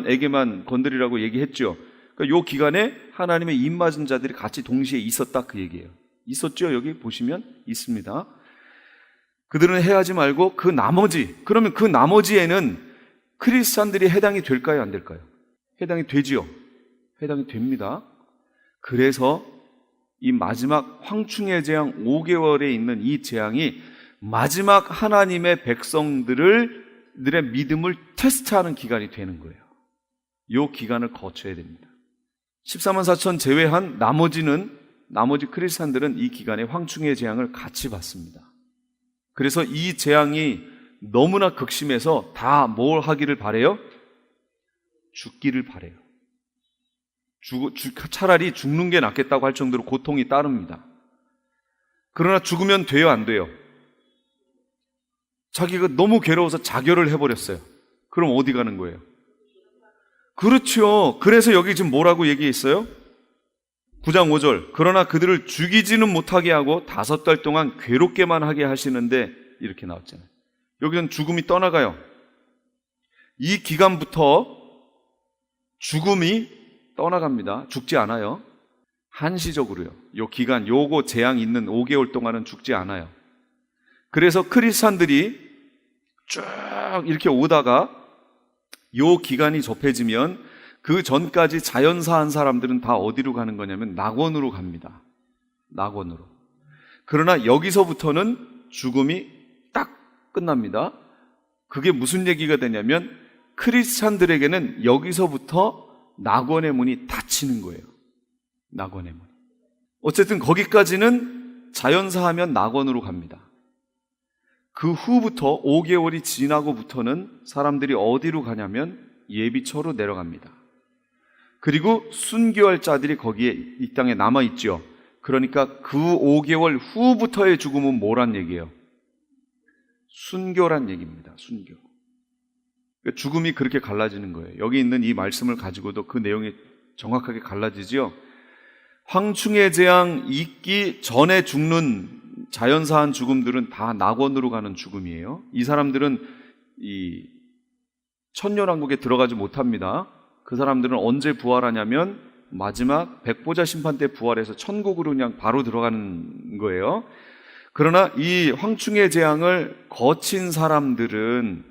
에게만 건드리라고 얘기했죠. 그러니까 요 기간에 하나님의 인 맞은 자들이 같이 동시에 있었다 그 얘기예요. 있었죠? 여기 보시면 있습니다. 그들은 해하지 말고 그러면 그 나머지에는 크리스찬들이 해당이 될까요? 안 될까요? 해당이 되지요. 해당이 됩니다. 그래서 이 마지막 황충의 재앙 5개월에 있는 이 재앙이 마지막 하나님의 백성들의 믿음을 테스트하는 기간이 되는 거예요. 이 기간을 거쳐야 됩니다. 14만 4천 제외한 나머지 크리스찬들은 이 기간에 황충의 재앙을 같이 받습니다. 그래서 이 재앙이 너무나 극심해서 다 뭘 하기를 바래요? 죽기를 바래요. 차라리 죽는 게 낫겠다고 할 정도로 고통이 따릅니다. 그러나 죽으면 돼요, 안 돼요? 자기가 너무 괴로워서 자결을 해버렸어요. 그럼 어디 가는 거예요? 그렇죠. 그래서 여기 지금 뭐라고 얘기했어요? 9장 5절. 그러나 그들을 죽이지는 못하게 하고 5달 동안 괴롭게만 하게 하시는데 이렇게 나왔잖아요. 여기는 죽음이 떠나가요. 이 기간부터 죽음이 떠나갑니다. 죽지 않아요. 한시적으로요. 요 기간, 요거 재앙 있는 5개월 동안은 죽지 않아요. 그래서 크리스찬들이 쭉 이렇게 오다가 요 기간이 접해지면 그 전까지 자연사한 사람들은 다 어디로 가는 거냐면 낙원으로 갑니다. 낙원으로. 그러나 여기서부터는 죽음이 딱 끝납니다. 그게 무슨 얘기가 되냐면 크리스찬들에게는 여기서부터 낙원의 문이 닫히는 거예요. 낙원의 문. 어쨌든 거기까지는 자연사하면 낙원으로 갑니다. 그 후부터 5개월이 지나고부터는 사람들이 어디로 가냐면 예비처로 내려갑니다. 그리고 순교할 자들이 거기에 이 땅에 남아있죠. 그러니까 그 5개월 후부터의 죽음은 뭐란 얘기예요? 순교란 얘기입니다. 순교. 그러니까 죽음이 그렇게 갈라지는 거예요. 여기 있는 이 말씀을 가지고도 그 내용이 정확하게 갈라지죠. 황충의 재앙 있기 전에 죽는 자연사한 죽음들은 다 낙원으로 가는 죽음이에요. 이 사람들은 이 천년왕국에 들어가지 못합니다. 그 사람들은 언제 부활하냐면 마지막 백보자 심판 때 부활해서 천국으로 그냥 바로 들어가는 거예요. 그러나 이 황충의 재앙을 거친 사람들은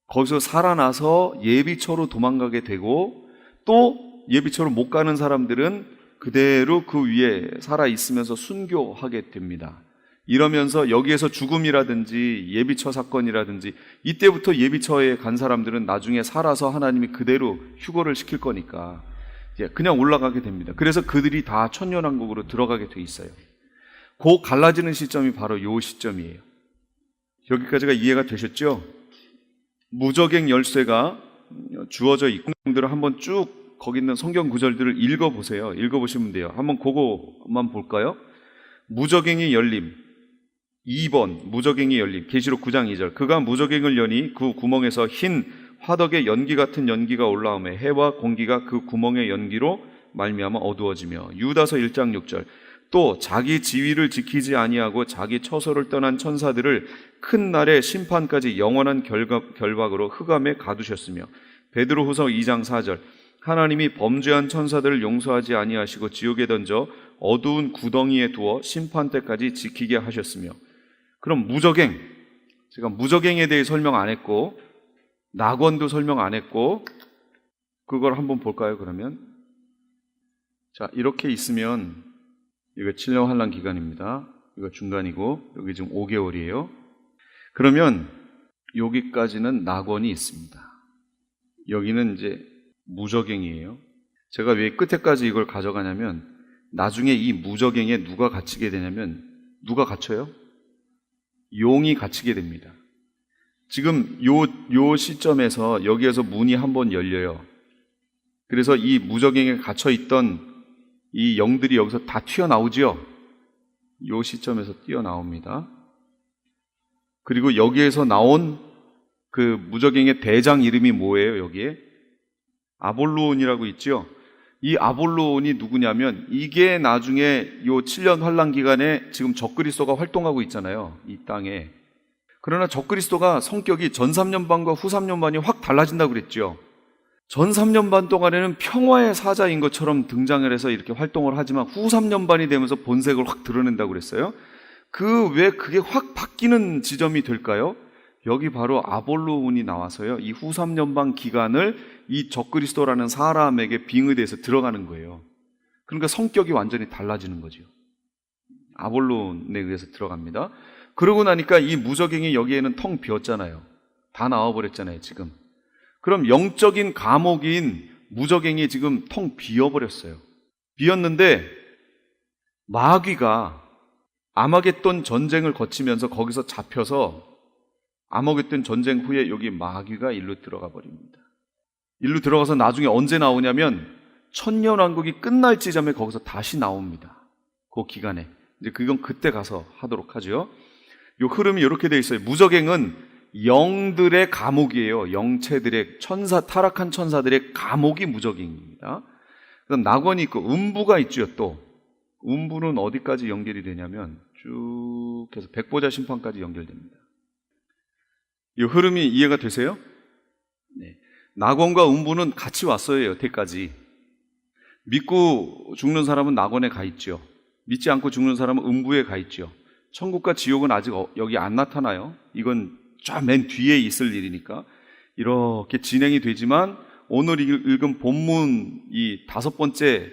거기서 살아나서 예비처로 도망가게 되고, 또 예비처로 못 가는 사람들은 그대로 그 위에 살아있으면서 순교하게 됩니다. 이러면서 여기에서 죽음이라든지 예비처 사건이라든지, 이때부터 예비처에 간 사람들은 나중에 살아서 하나님이 그대로 휴거를 시킬 거니까 그냥 올라가게 됩니다. 그래서 그들이 다 천년왕국으로 들어가게 돼 있어요. 그 갈라지는 시점이 바로 요 시점이에요. 여기까지가 이해가 되셨죠? 무저갱 열쇠가 주어져 있고, 들을 한번 쭉 거기 있는 성경 구절들을 읽어보세요. 읽어보시면 돼요. 한번 그거만 볼까요? 무저갱이 열림 2번, 무저갱이 열림. 계시록 9장 2절. 그가 무저갱을 여니 그 구멍에서 흰 화덕의 연기 같은 연기가 올라오매 해와 공기가 그 구멍의 연기로 말미암아 어두워지며. 유다서 1장 6절. 또 자기 지위를 지키지 아니하고 자기 처소를 떠난 천사들을 큰 날의 심판까지 영원한 결박으로 흑암에 가두셨으며. 베드로후서 2장 4절. 하나님이 범죄한 천사들을 용서하지 아니하시고 지옥에 던져 어두운 구덩이에 두어 심판 때까지 지키게 하셨으며. 그럼 무저갱, 제가 무저갱에 대해 설명 안 했고 낙원도 설명 안 했고, 그걸 한번 볼까요? 그러면 자, 이렇게 있으면 이거 칠령 환란 기간입니다. 이거 중간이고 여기 지금 5개월이에요. 그러면 여기까지는 낙원이 있습니다. 여기는 이제 무저갱이에요. 제가 왜 끝에까지 이걸 가져가냐면 나중에 이 무저갱에 누가 갇히게 되냐면 누가 갇혀요? 용이 갇히게 됩니다. 지금 요 시점에서 여기에서 문이 한번 열려요. 그래서 이 무저갱에 갇혀있던 이 영들이 여기서 다 튀어나오죠. 요 시점에서 뛰어나옵니다. 그리고 여기에서 나온 그 무저갱의 대장 이름이 뭐예요? 여기에 아볼로온이라고 있죠. 이 아볼로온이 누구냐면 이게 나중에 요 7년 환란 기간에 지금 적그리스도가 활동하고 있잖아요. 이 땅에. 그러나 적그리스도가 성격이 전 3년반과 후 3년반이 확 달라진다고 그랬죠. 전 3년반 동안에는 평화의 사자인 것처럼 등장을 해서 이렇게 활동을 하지만 후 3년반이 되면서 본색을 확 드러낸다고 그랬어요. 왜 그게 확 바뀌는 지점이 될까요? 여기 바로 아볼로온이 나와서요. 이 후 3년반 기간을 이 적그리스도라는 사람에게 빙의돼서 들어가는 거예요. 그러니까 성격이 완전히 달라지는 거죠. 아볼로온에 의해서 들어갑니다. 그러고 나니까 이 무저갱이 여기에는 텅 비었잖아요. 다 나와버렸잖아요, 지금. 그럼 영적인 감옥인 무저갱이 지금 텅 비어버렸어요. 비었는데 마귀가 아마겟돈 전쟁을 거치면서 거기서 잡혀서 아마겟돈 전쟁 후에 여기 마귀가 일로 들어가 버립니다. 일로 들어가서 나중에 언제 나오냐면 천년왕국이 끝날 지점에 거기서 다시 나옵니다. 그 기간에. 이제 그건 그때 가서 하도록 하죠. 요 흐름이 이렇게 돼 있어요. 무저갱은 영들의 감옥이에요. 영체들의 타락한 천사들의 감옥이 무저갱입니다. 그다음 낙원이 있고 음부가 있죠. 또 음부는 어디까지 연결이 되냐면 쭉 해서 백보자 심판까지 연결됩니다. 이 흐름이 이해가 되세요? 네. 낙원과 음부는 같이 왔어요. 여태까지. 믿고 죽는 사람은 낙원에 가 있죠. 믿지 않고 죽는 사람은 음부에 가 있죠. 천국과 지옥은 아직 여기 안 나타나요. 이건 쫙 맨 뒤에 있을 일이니까 이렇게 진행이 되지만 오늘 읽은 본문 이 5번째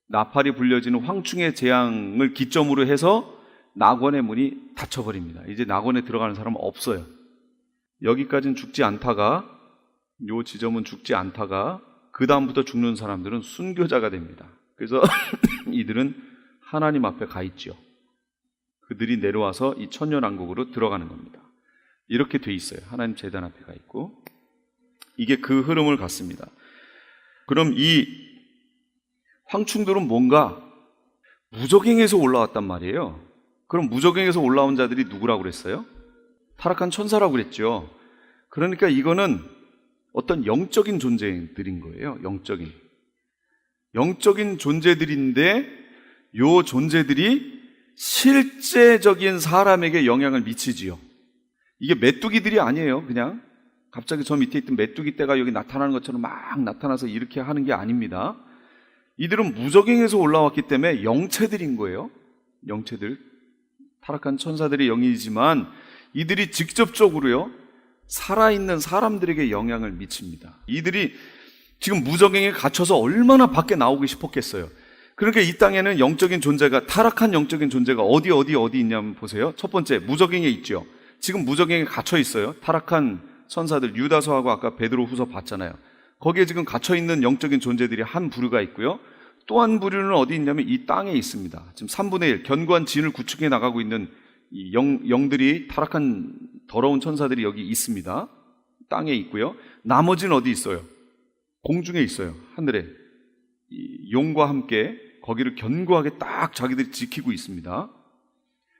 나팔이 불려지는 황충의 재앙을 기점으로 해서 낙원의 문이 닫혀버립니다. 이제 낙원에 들어가는 사람은 없어요. 여기까지는 죽지 않다가 요 지점은 죽지 않다가 그 다음부터 죽는 사람들은 순교자가 됩니다. 그래서 이들은 하나님 앞에 가 있죠. 그들이 내려와서 이 천년왕국으로 들어가는 겁니다. 이렇게 돼 있어요. 하나님 제단 앞에 가 있고 이게 그 흐름을 갖습니다. 그럼 이 황충들은 뭔가 무저갱에서 올라왔단 말이에요. 그럼 무저갱에서 올라온 자들이 누구라고 그랬어요? 타락한 천사라고 그랬죠. 그러니까 이거는 어떤 영적인 존재들인 거예요. 영적인 존재들인데 요 존재들이 실제적인 사람에게 영향을 미치지요. 이게 메뚜기들이 아니에요. 그냥 갑자기 저 밑에 있던 메뚜기 떼가 여기 나타나는 것처럼 막 나타나서 이렇게 하는 게 아닙니다. 이들은 무저갱에서 올라왔기 때문에 영체들인 거예요. 영체들. 타락한 천사들의 영이지만 이들이 직접적으로요, 살아있는 사람들에게 영향을 미칩니다. 이들이 지금 무저갱에 갇혀서 얼마나 밖에 나오고 싶었겠어요. 그러니까 이 땅에는 영적인 존재가, 타락한 영적인 존재가 어디 있냐면 보세요. 첫 번째, 무저갱에 있죠. 지금 무저갱에 갇혀 있어요. 타락한 천사들, 유다서하고 아까 베드로후서 봤잖아요. 거기에 지금 갇혀 있는 영적인 존재들이 한 부류가 있고요. 또 한 부류는 어디 있냐면 이 땅에 있습니다. 지금 3분의 1, 견고한 진을 구축해 나가고 있는 이 영들이, 타락한 더러운 천사들이 여기 있습니다. 땅에 있고요. 나머지는 어디 있어요? 공중에 있어요. 하늘에. 이 용과 함께 거기를 견고하게 딱 자기들이 지키고 있습니다.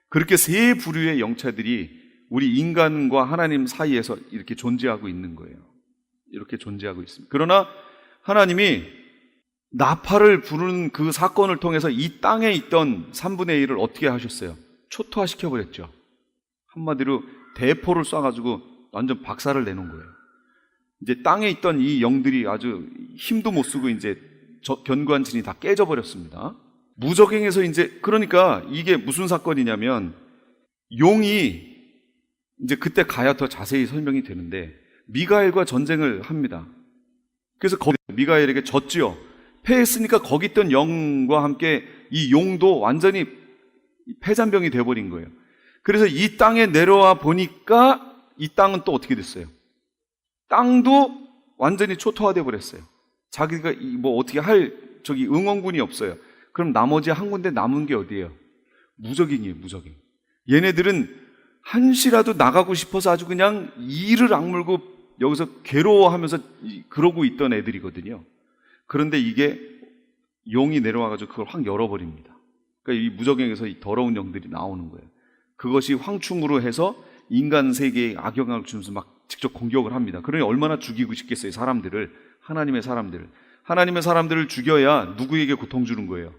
그렇게 세 부류의 영체들이 우리 인간과 하나님 사이에서 이렇게 존재하고 있는 거예요. 이렇게 존재하고 있습니다. 그러나 하나님이 나팔을 부르는 그 사건을 통해서 이 땅에 있던 3분의 1을 어떻게 하셨어요? 초토화시켜버렸죠. 한마디로 대포를 쏴가지고 완전 박살을 내놓은 거예요. 이제 땅에 있던 이 영들이 아주 힘도 못 쓰고 이제 견고한 진이 다 깨져버렸습니다. 무저갱에서 이제, 그러니까 이게 무슨 사건이냐면 용이 이제 그때 가야 더 자세히 설명이 되는데 미가엘과 전쟁을 합니다. 그래서 미가엘에게 졌지요. 패했으니까 거기 있던 영과 함께 이 용도 완전히 폐잔병이 돼버린 거예요. 그래서 이 땅에 내려와 보니까 이 땅은 또 어떻게 됐어요? 땅도 완전히 초토화돼 버렸어요. 자기가 뭐 어떻게 할 응원군이 없어요. 그럼 나머지 한 군데 남은 게 어디예요? 무적인이에요, 무적인. 얘네들은 한시라도 나가고 싶어서 아주 그냥 이를 악물고 여기서 괴로워하면서 그러고 있던 애들이거든요. 그런데 이게 용이 내려와가지고 그걸 확 열어버립니다. 그러니까 이 무적행에서 이 더러운 영들이 나오는 거예요. 그것이 황충으로 해서 인간 세계에 악영향을 주면서 막 직접 공격을 합니다. 그러니 얼마나 죽이고 싶겠어요, 사람들을. 하나님의 사람들을. 하나님의 사람들을 죽여야 누구에게 고통 주는 거예요?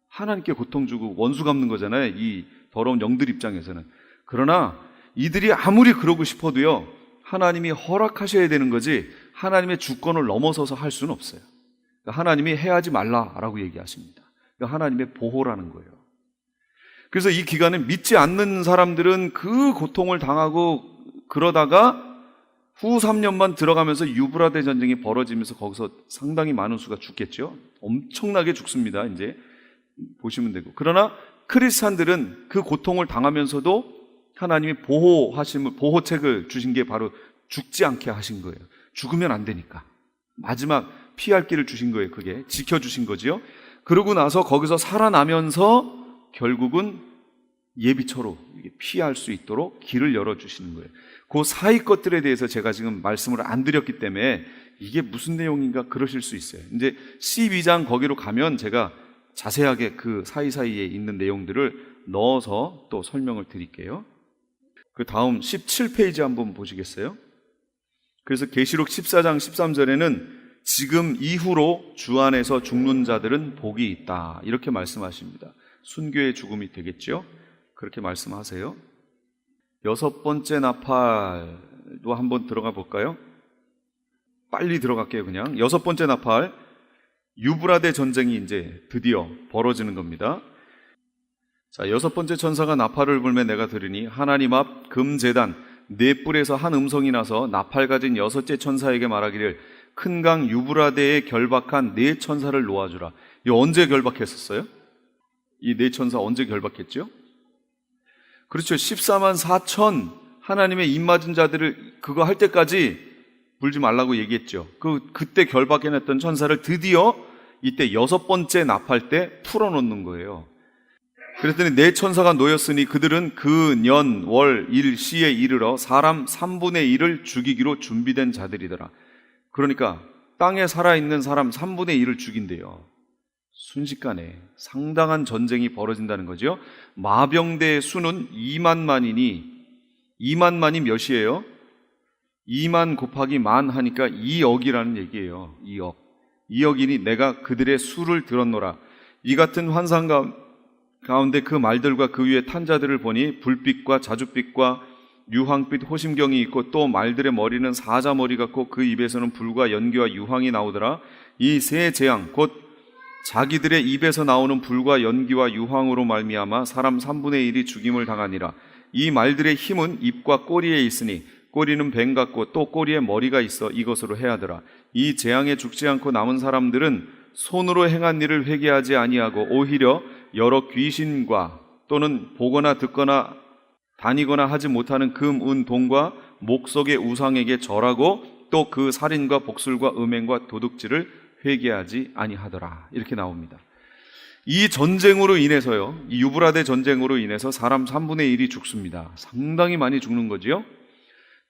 하나님께 고통 주고 원수 갚는 거잖아요, 이 더러운 영들 입장에서는. 그러나 이들이 아무리 그러고 싶어도요, 하나님이 허락하셔야 되는 거지 하나님의 주권을 넘어서서 할 수는 없어요. 그러니까 하나님이 해하지 말라라고 얘기하십니다. 그러니까 하나님의 보호라는 거예요. 그래서 이 기간은 믿지 않는 사람들은 그 고통을 당하고 그러다가 후 3년만 들어가면서 유브라데 전쟁이 벌어지면서 거기서 상당히 많은 수가 죽겠죠. 엄청나게 죽습니다. 이제 보시면 되고. 그러나 크리스찬들은 그 고통을 당하면서도 하나님이 보호책을 주신 게 바로 죽지 않게 하신 거예요. 죽으면 안 되니까. 마지막 피할 길을 주신 거예요. 그게 지켜주신 거지요. 그러고 나서 거기서 살아나면서 결국은 예비처로 피할 수 있도록 길을 열어주시는 거예요. 그 사이 것들에 대해서 제가 지금 말씀을 안 드렸기 때문에 이게 무슨 내용인가 그러실 수 있어요. 이제 12장 거기로 가면 제가 자세하게 그 사이사이에 있는 내용들을 넣어서 또 설명을 드릴게요. 그 다음 17페이지 한번 보시겠어요? 그래서 계시록 14장 13절에는 지금 이후로 주 안에서 죽는 자들은 복이 있다, 이렇게 말씀하십니다. 순교의 죽음이 되겠죠? 그렇게 말씀하세요. 6번째 나팔도 한번 들어가 볼까요? 빨리 들어갈게요. 그냥 6번째 나팔, 유브라데 전쟁이 이제 드디어 벌어지는 겁니다. 자, 6번째 천사가 나팔을 불매 내가 들으니 하나님 앞 금제단 네 뿔에서 한 음성이 나서 나팔 가진 6째 천사에게 말하기를 큰 강 유브라데에 결박한 네 천사를 놓아주라. 이 언제 결박했었어요? 이 네 천사 언제 결박했죠? 그렇죠. 14만 4천 하나님의 입맞은 자들을 그거 할 때까지 불지 말라고 얘기했죠. 그때 결박해냈던 천사를 드디어 이때 6번째 나팔 때 풀어놓는 거예요. 그랬더니 네 천사가 놓였으니 그들은 그 년, 월, 일, 시에 이르러 사람 3분의 1을 죽이기로 준비된 자들이더라. 그러니까 땅에 살아있는 사람 3분의 1을 죽인대요. 순식간에 상당한 전쟁이 벌어진다는 거죠. 마병대의 수는 2만만이니 2만만이 몇이에요? 2만 곱하기 만 하니까 2억이라는 얘기예요. 2억. 2억이니 내가 그들의 수를 들었노라. 이 같은 환상 가운데 그 말들과 그 위에 탄 자들을 보니 불빛과 자줏빛과 유황빛 호심경이 있고 또 말들의 머리는 사자머리 같고 그 입에서는 불과 연기와 유황이 나오더라. 이 세 재앙 곧 자기들의 입에서 나오는 불과 연기와 유황으로 말미암아 사람 3분의 1이 죽임을 당하니라. 이 말들의 힘은 입과 꼬리에 있으니 꼬리는 뱀 같고 또 꼬리에 머리가 있어 이것으로 해하더라. 이 재앙에 죽지 않고 남은 사람들은 손으로 행한 일을 회개하지 아니하고 오히려 여러 귀신과 또는 보거나 듣거나 다니거나 하지 못하는 금, 은, 동과 목석의 우상에게 절하고 또 그 살인과 복술과 음행과 도둑질을 회개하지 아니하더라. 이렇게 나옵니다. 이 전쟁으로 인해서요, 이 유브라데 전쟁으로 인해서 사람 3분의 1이 죽습니다. 상당히 많이 죽는 거지요.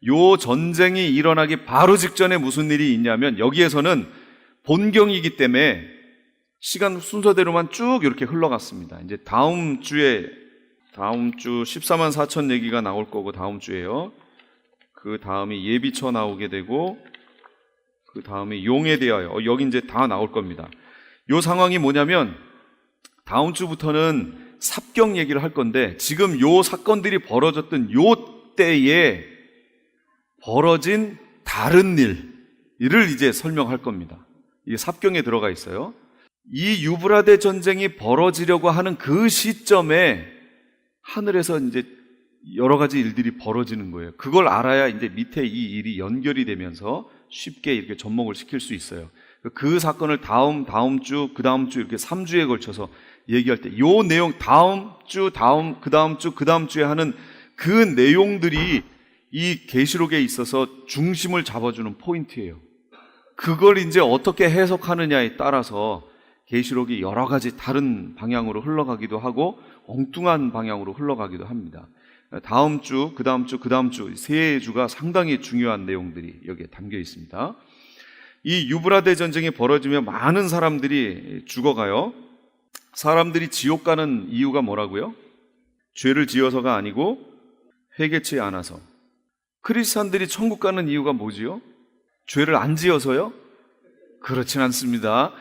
요 전쟁이 일어나기 바로 직전에 무슨 일이 있냐면 여기에서는 본경이기 때문에 시간 순서대로만 쭉 이렇게 흘러갔습니다. 이제 다음 주 14만 4천 얘기가 나올 거고 다음 주에요. 그 다음이 예비처 나오게 되고 그 다음에 용에 대하여 여기 이제 다 나올 겁니다. 요 상황이 뭐냐면 다음 주부터는 삽경 얘기를 할 건데 지금 요 사건들이 벌어졌던 요 때에 벌어진 다른 일을 이제 설명할 겁니다. 이게 삽경에 들어가 있어요. 이 유브라데 전쟁이 벌어지려고 하는 그 시점에 하늘에서 이제 여러 가지 일들이 벌어지는 거예요. 그걸 알아야 이제 밑에 이 일이 연결이 되면서 쉽게 이렇게 접목을 시킬 수 있어요. 그 사건을 다음 주, 그 다음 주 이렇게 3주에 걸쳐서 얘기할 때 요 내용 다음 주, 그 다음 주에 하는 그 내용들이 이 계시록에 있어서 중심을 잡아주는 포인트예요. 그걸 이제 어떻게 해석하느냐에 따라서 계시록이 여러 가지 다른 방향으로 흘러가기도 하고 엉뚱한 방향으로 흘러가기도 합니다. 다음 주, 그 다음 주 세 주가 상당히 중요한 내용들이 여기에 담겨 있습니다. 이 유브라데 전쟁이 벌어지며 많은 사람들이 죽어가요. 사람들이 지옥 가는 이유가 뭐라고요? 죄를 지어서가 아니고 회개치 않아서. 크리스찬들이 천국 가는 이유가 뭐지요? 죄를 안 지어서요? 그렇진 않습니다.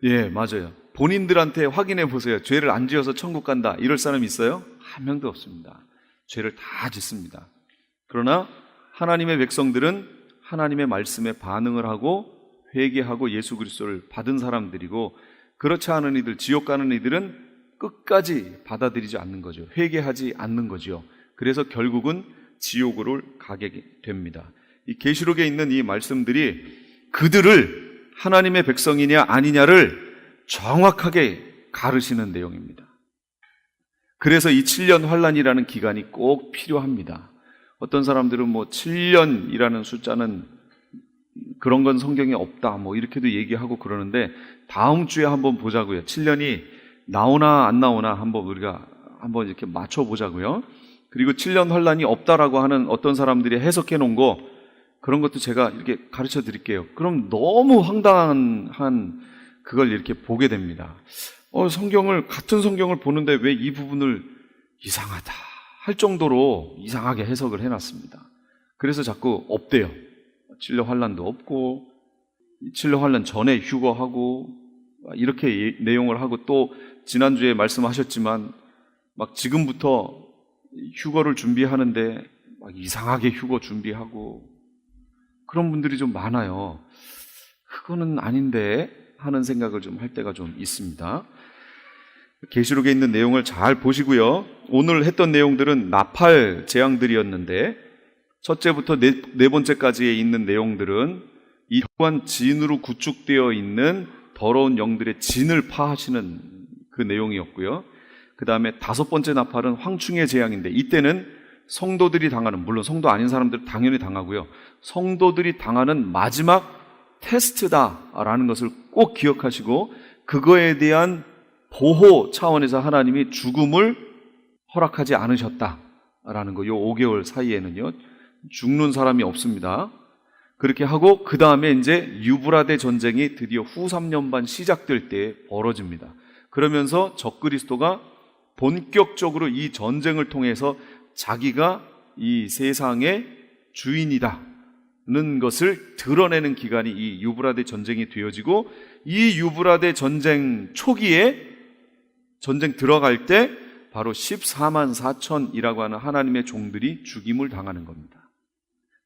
예, 맞아요. 본인들한테 확인해 보세요. 죄를 안 지어서 천국 간다. 이럴 사람 있어요? 한 명도 없습니다. 죄를 다 짓습니다. 그러나 하나님의 백성들은 하나님의 말씀에 반응을 하고 회개하고 예수 그리스도를 받은 사람들이고, 그렇지 않은 이들, 지옥 가는 이들은 끝까지 받아들이지 않는 거죠. 회개하지 않는 거죠. 그래서 결국은 지옥으로 가게 됩니다. 이 계시록에 있는 이 말씀들이 그들을 하나님의 백성이냐 아니냐를 정확하게 가르치는 내용입니다. 그래서 이 7년 환란이라는 기간이 꼭 필요합니다. 어떤 사람들은 7년이라는 숫자는 그런 건 성경에 없다 이렇게도 얘기하고 그러는데, 다음 주에 한번 보자고요. 7년이 나오나 안 나오나 우리가 한번 이렇게 맞춰보자고요. 그리고 7년 환란이 없다라고 하는 어떤 사람들이 해석해 놓은 거, 그런 것도 제가 이렇게 가르쳐 드릴게요. 그럼 너무 황당한 그걸 이렇게 보게 됩니다. 같은 성경을 보는데 왜 이 부분을 이상하다 할 정도로 이상하게 해석을 해놨습니다. 그래서 자꾸 없대요. 7년 환란도 없고, 7년 환란 전에 휴거하고, 이렇게 내용을 하고, 또 지난주에 말씀하셨지만 막 지금부터 휴거를 준비하는데 막 이상하게 휴거 준비하고, 그런 분들이 좀 많아요. 그거는 아닌데 하는 생각을 좀 할 때가 좀 있습니다. 계시록에 있는 내용을 잘 보시고요. 오늘 했던 내용들은 나팔 재앙들이었는데, 첫째부터 네 번째까지에 있는 내용들은 이 흑암 진으로 구축되어 있는 더러운 영들의 진을 파하시는 그 내용이었고요. 그 다음에 다섯 번째 나팔은 황충의 재앙인데, 이때는 성도들이 당하는, 물론 성도 아닌 사람들은 당연히 당하고요, 성도들이 당하는 마지막 테스트다라는 것을 꼭 기억하시고, 그거에 대한 보호 차원에서 하나님이 죽음을 허락하지 않으셨다라는 거. 요 5개월 사이에는요 죽는 사람이 없습니다. 그렇게 하고 그 다음에 이제 유브라데 전쟁이 드디어 후 3년 반 시작될 때 벌어집니다. 그러면서 적그리스도가 본격적으로 이 전쟁을 통해서 자기가 이 세상의 주인이다는 것을 드러내는 기간이 이 유브라데 전쟁이 되어지고, 이 유브라데 전쟁 초기에 전쟁 들어갈 때 바로 14만 4천이라고 하는 하나님의 종들이 죽임을 당하는 겁니다.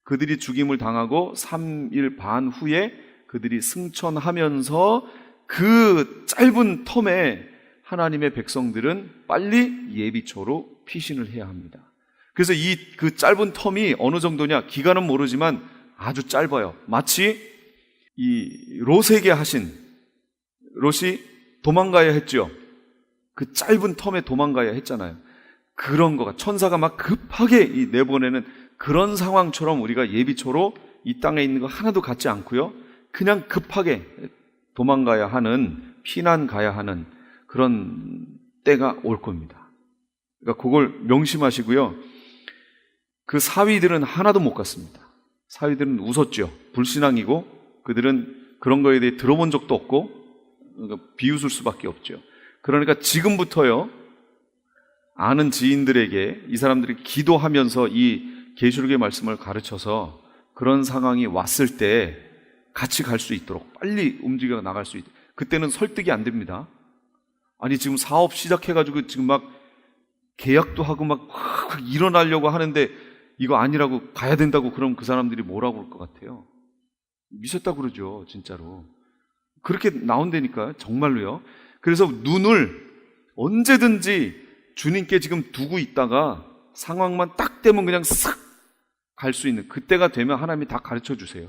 그들이 죽임을 당하고 3일 반 후에 그들이 승천하면서 그 짧은 텀에 하나님의 백성들은 빨리 예비초로 피신을 해야 합니다. 그래서 그 짧은 텀이 어느 정도냐, 기간은 모르지만 아주 짧아요. 마치 이 롯에게 하신, 롯이 도망가야 했죠. 그 짧은 텀에 도망가야 했잖아요. 그런 거가, 천사가 막 급하게 내보내는 그런 상황처럼 우리가 예비초로 이 땅에 있는 거 하나도 갖지 않고요, 그냥 급하게 도망가야 하는, 피난 가야 하는 그런 때가 올 겁니다. 그러니까 그걸 명심하시고요. 그 사위들은 하나도 못 갔습니다. 사위들은 웃었죠. 불신앙이고 그들은 그런 거에 대해 들어본 적도 없고, 그러니까 비웃을 수밖에 없죠. 그러니까 지금부터요, 아는 지인들에게 이 사람들이 기도하면서 이 계시록의 말씀을 가르쳐서 그런 상황이 왔을 때 같이 갈 수 있도록 빨리 움직여 나갈 수 있도록. 그때는 설득이 안 됩니다. 아니 지금 사업 시작해가지고 지금 막 계약도 하고 막 일어나려고 하는데 이거 아니라고 가야 된다고 그럼 그 사람들이 뭐라고 할 것 같아요? 미쳤다 그러죠, 진짜로. 그렇게 나온다니까요, 정말로요. 그래서 눈을 언제든지 주님께 지금 두고 있다가 상황만 딱 되면 그냥 싹 갈 수 있는, 그때가 되면 하나님이 다 가르쳐 주세요.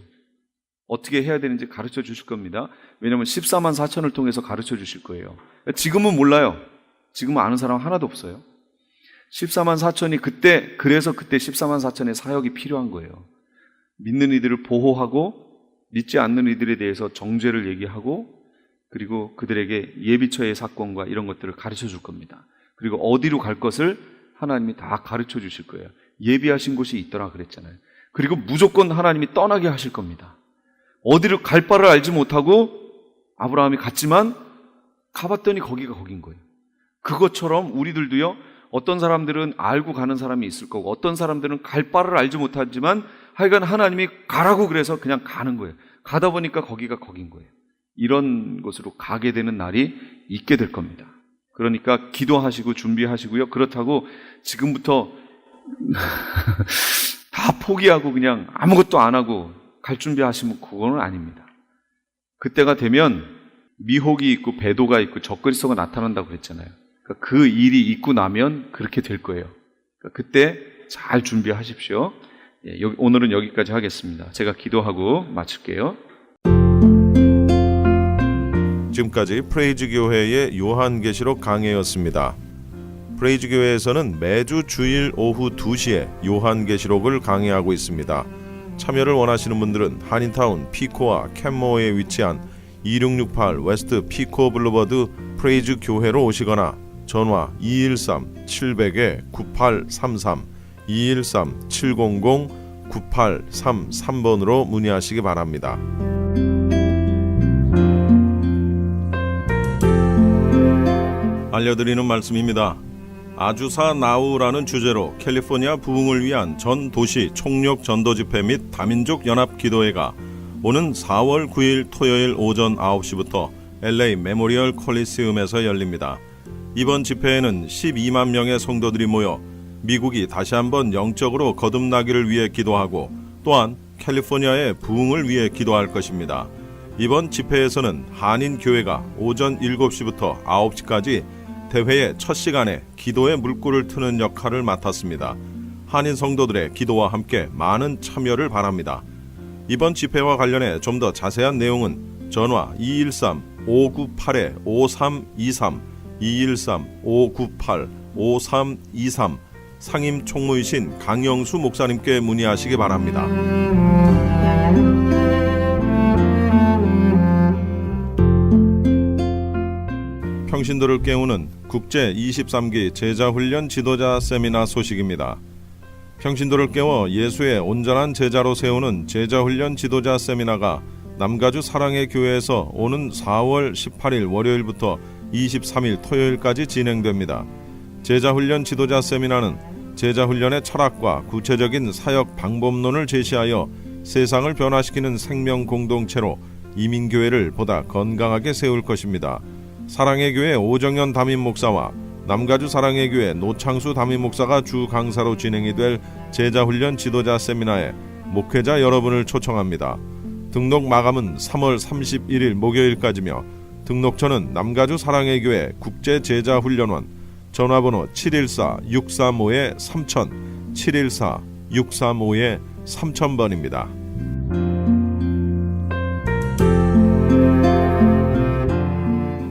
어떻게 해야 되는지 가르쳐 주실 겁니다. 왜냐하면 14만 4천을 통해서 가르쳐 주실 거예요. 지금은 몰라요. 지금은 아는 사람 하나도 없어요. 14만 4천이 그래서 그때 14만 4천의 사역이 필요한 거예요. 믿는 이들을 보호하고 믿지 않는 이들에 대해서 정죄를 얘기하고 그리고 그들에게 예비처의 사건과 이런 것들을 가르쳐 줄 겁니다. 그리고 어디로 갈 것을 하나님이 다 가르쳐 주실 거예요. 예비하신 곳이 있더라 그랬잖아요. 그리고 무조건 하나님이 떠나게 하실 겁니다. 어디로 갈 바를 알지 못하고 아브라함이 갔지만 가봤더니 거기가 거긴 거예요. 그것처럼 우리들도요, 어떤 사람들은 알고 가는 사람이 있을 거고 어떤 사람들은 갈 바를 알지 못하지만 하여간 하나님이 가라고 그래서 그냥 가는 거예요. 가다 보니까 거기가 거긴 거예요. 이런 곳으로 가게 되는 날이 있게 될 겁니다. 그러니까 기도하시고 준비하시고요. 그렇다고 지금부터 다 포기하고 그냥 아무것도 안 하고 갈 준비하시면 그거는 아닙니다. 그때가 되면 미혹이 있고 배도가 있고 적그리스도가 나타난다고 그랬잖아요. 그러니까 그 일이 있고 나면 그렇게 될 거예요. 그러니까 그때 잘 준비하십시오. 오늘은 여기까지 하겠습니다. 제가 기도하고 마칠게요. 지금까지 프레이즈 교회의 요한계시록 강해였습니다. 프레이즈 교회에서는 매주 주일 오후 2시에 요한계시록을 강해하고 있습니다. 참여를 원하시는 분들은 한인타운 피코와 캔모어에 위치한 2668 웨스트 피코 블루버드 프레이즈 교회로 오시거나 전화 213-700-9833 213-700-9833번으로 문의하시기 바랍니다. 알려드리는 말씀입니다. 아주사 나우라는 주제로 캘리포니아 부흥을 위한 전 도시 총력 전도 집회 및 다민족 연합 기도회가 오는 4월 9일 토요일 오전 9시부터 LA 메모리얼 콜리세움에서 열립니다. 이번 집회에는 12만 명의 성도들이 모여 미국이 다시 한번 영적으로 거듭나기를 위해 기도하고 또한 캘리포니아의 부흥을 위해 기도할 것입니다. 이번 집회에서는 한인교회가 오전 7시부터 9시까지 대회의 첫 시간에 기도의 물꼬를 트는 역할을 맡았습니다. 한인 성도들의 기도와 함께 많은 참여를 바랍니다. 이번 집회와 관련해 좀 더 자세한 내용은 전화 213-598-5323 213-598-5323 상임 총무이신 강영수 목사님께 문의하시기 바랍니다. 평신도를 깨우는 국제 23기 제자훈련 지도자 세미나 소식입니다. 평신도를 깨워 예수의 온전한 제자로 세우는 제자훈련 지도자 세미나가 남가주 사랑의 교회에서 오는 4월 18일 월요일부터 23일 토요일까지 진행됩니다. 제자훈련 지도자 세미나는 제자훈련의 철학과 구체적인 사역 방법론을 제시하여 세상을 변화시키는 생명 공동체로 이민교회를 보다 건강하게 세울 것입니다. 사랑의 교회 오정현 담임 목사와 남가주 사랑의 교회 노창수 담임 목사가 주 강사로 진행이 될 제자훈련 지도자 세미나에 목회자 여러분을 초청합니다. 등록 마감은 3월 31일 목요일까지며 등록처는 남가주 사랑의 교회 국제제자훈련원 전화번호 714-635-3000 714-635-3000번입니다.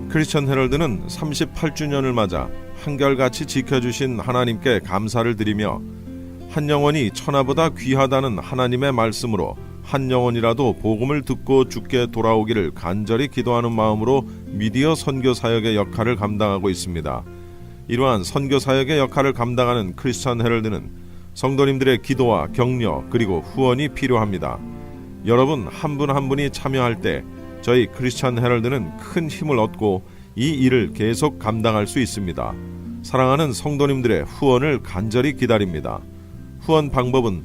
크리스천 헤럴드는 38주년을 맞아 한결같이 지켜주신 하나님께 감사를 드리며 한 영혼이 천하보다 귀하다는 하나님의 말씀으로 한 영혼이라도 복음을 듣고 주께 돌아오기를 간절히 기도하는 마음으로 미디어 선교 사역의 역할을 감당하고 있습니다. 이러한 선교 사역의 역할을 감당하는 크리스천 헤럴드는 성도님들의 기도와 격려 그리고 후원이 필요합니다. 여러분 한 분 한 분이 참여할 때 저희 크리스천 헤럴드는 큰 힘을 얻고 이 일을 계속 감당할 수 있습니다. 사랑하는 성도님들의 후원을 간절히 기다립니다. 후원 방법은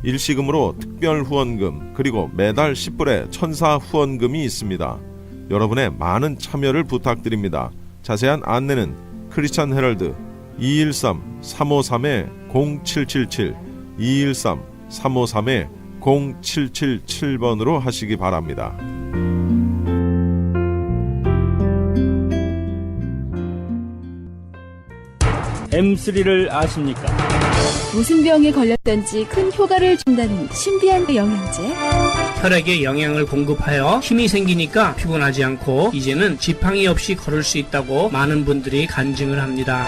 일시금으로 특별 후원금 그리고 매달 10불의 천사 후원금이 있습니다. 여러분의 많은 참여를 부탁드립니다. 자세한 안내는 크리스천 헤럴드 213-353-0777 213-353-0777번으로 하시기 바랍니다. M3를 아십니까? 무슨 병에 걸렸던지 큰 효과를 준다는 신비한 영양제. 혈액에 영양을 공급하여 힘이 생기니까 피곤하지 않고 이제는 지팡이 없이 걸을 수 있다고 많은 분들이 간증을 합니다.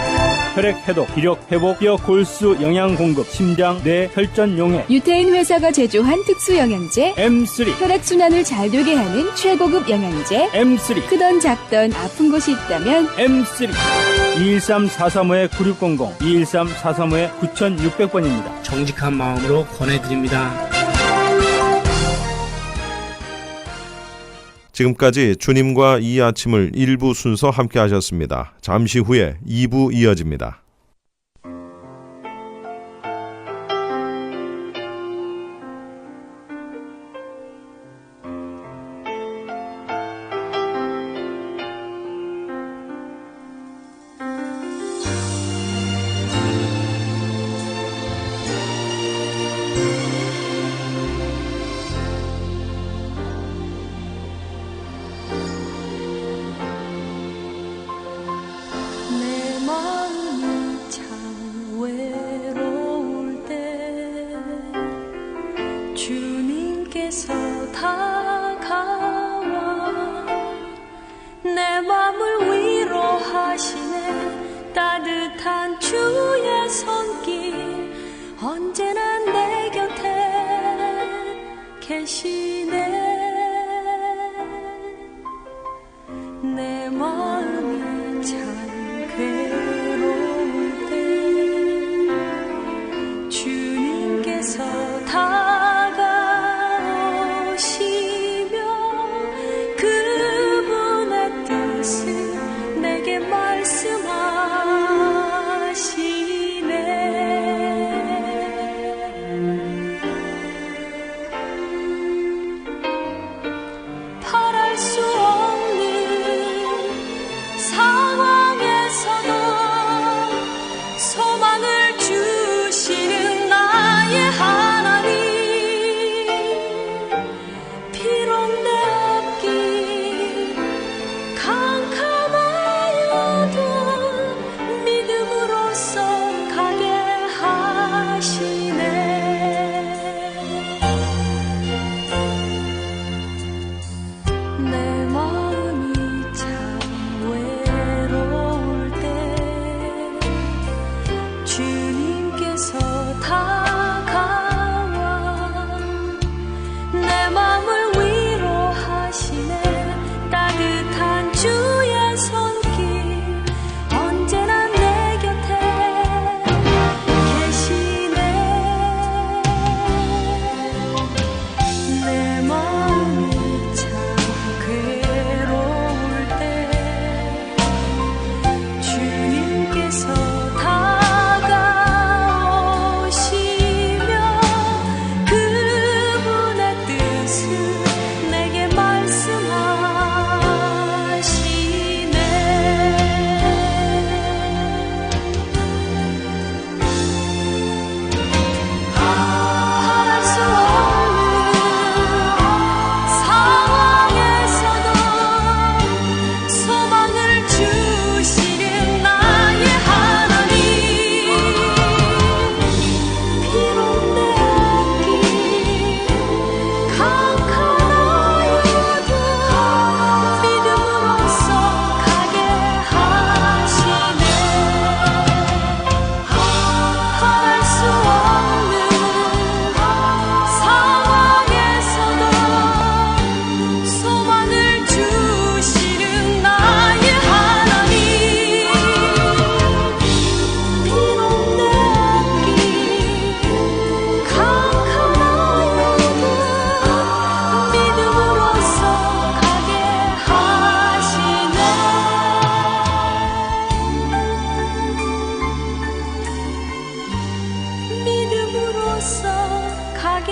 혈액 해독, 기력 회복, 뼈 골수 영양 공급, 심장, 뇌, 혈전 용해. 유태인 회사가 제조한 특수 영양제. M3, 혈액순환을 잘 되게 하는 최고급 영양제. M3, 크던 작던 아픈 곳이 있다면 M3. 213-435-9600, 213-435-9600번입니다. 정직한 마음으로 권해드립니다. 지금까지 주님과 이 아침을 1부 순서 함께 하셨습니다. 잠시 후에 2부 이어집니다. 내 마음이 참 외로울 때 주님께서 다가와 내 마음을 위로하시네. 따뜻한 주의 손길 언제나 내 곁에 계시네. 내 마음이 참 괴로울 때 주님께서 다가오시며 그분의 뜻을 내게 말씀하시네. 바랄 수 없는 상황에서도 소망을 주시는 나의 하나님. 비록 내 앞길 캄캄하여도 믿음으로써 가게 하시네. 내 마음이 참 외로울 때 주님께서 다가와 내 마음을 위로하시네. 따뜻한 주의 손길 언제나 내 곁에 계시네. 내 마음이 참 괴로울 때 주님께서 다가오시며 그분의 뜻을 내게 말씀하시네. 바랄 수 없는 상황에서도 소망을 주시는 나의 하나님. 비록 내 앞길 캄캄하여도 믿음으로써 가게 하시네. 바랄 수 없는 상황에서도 소망을 주시는 나의 하나님. 비록 내 앞길 캄캄하여도 믿음으로써 가게 하시네. 믿음으로써 가게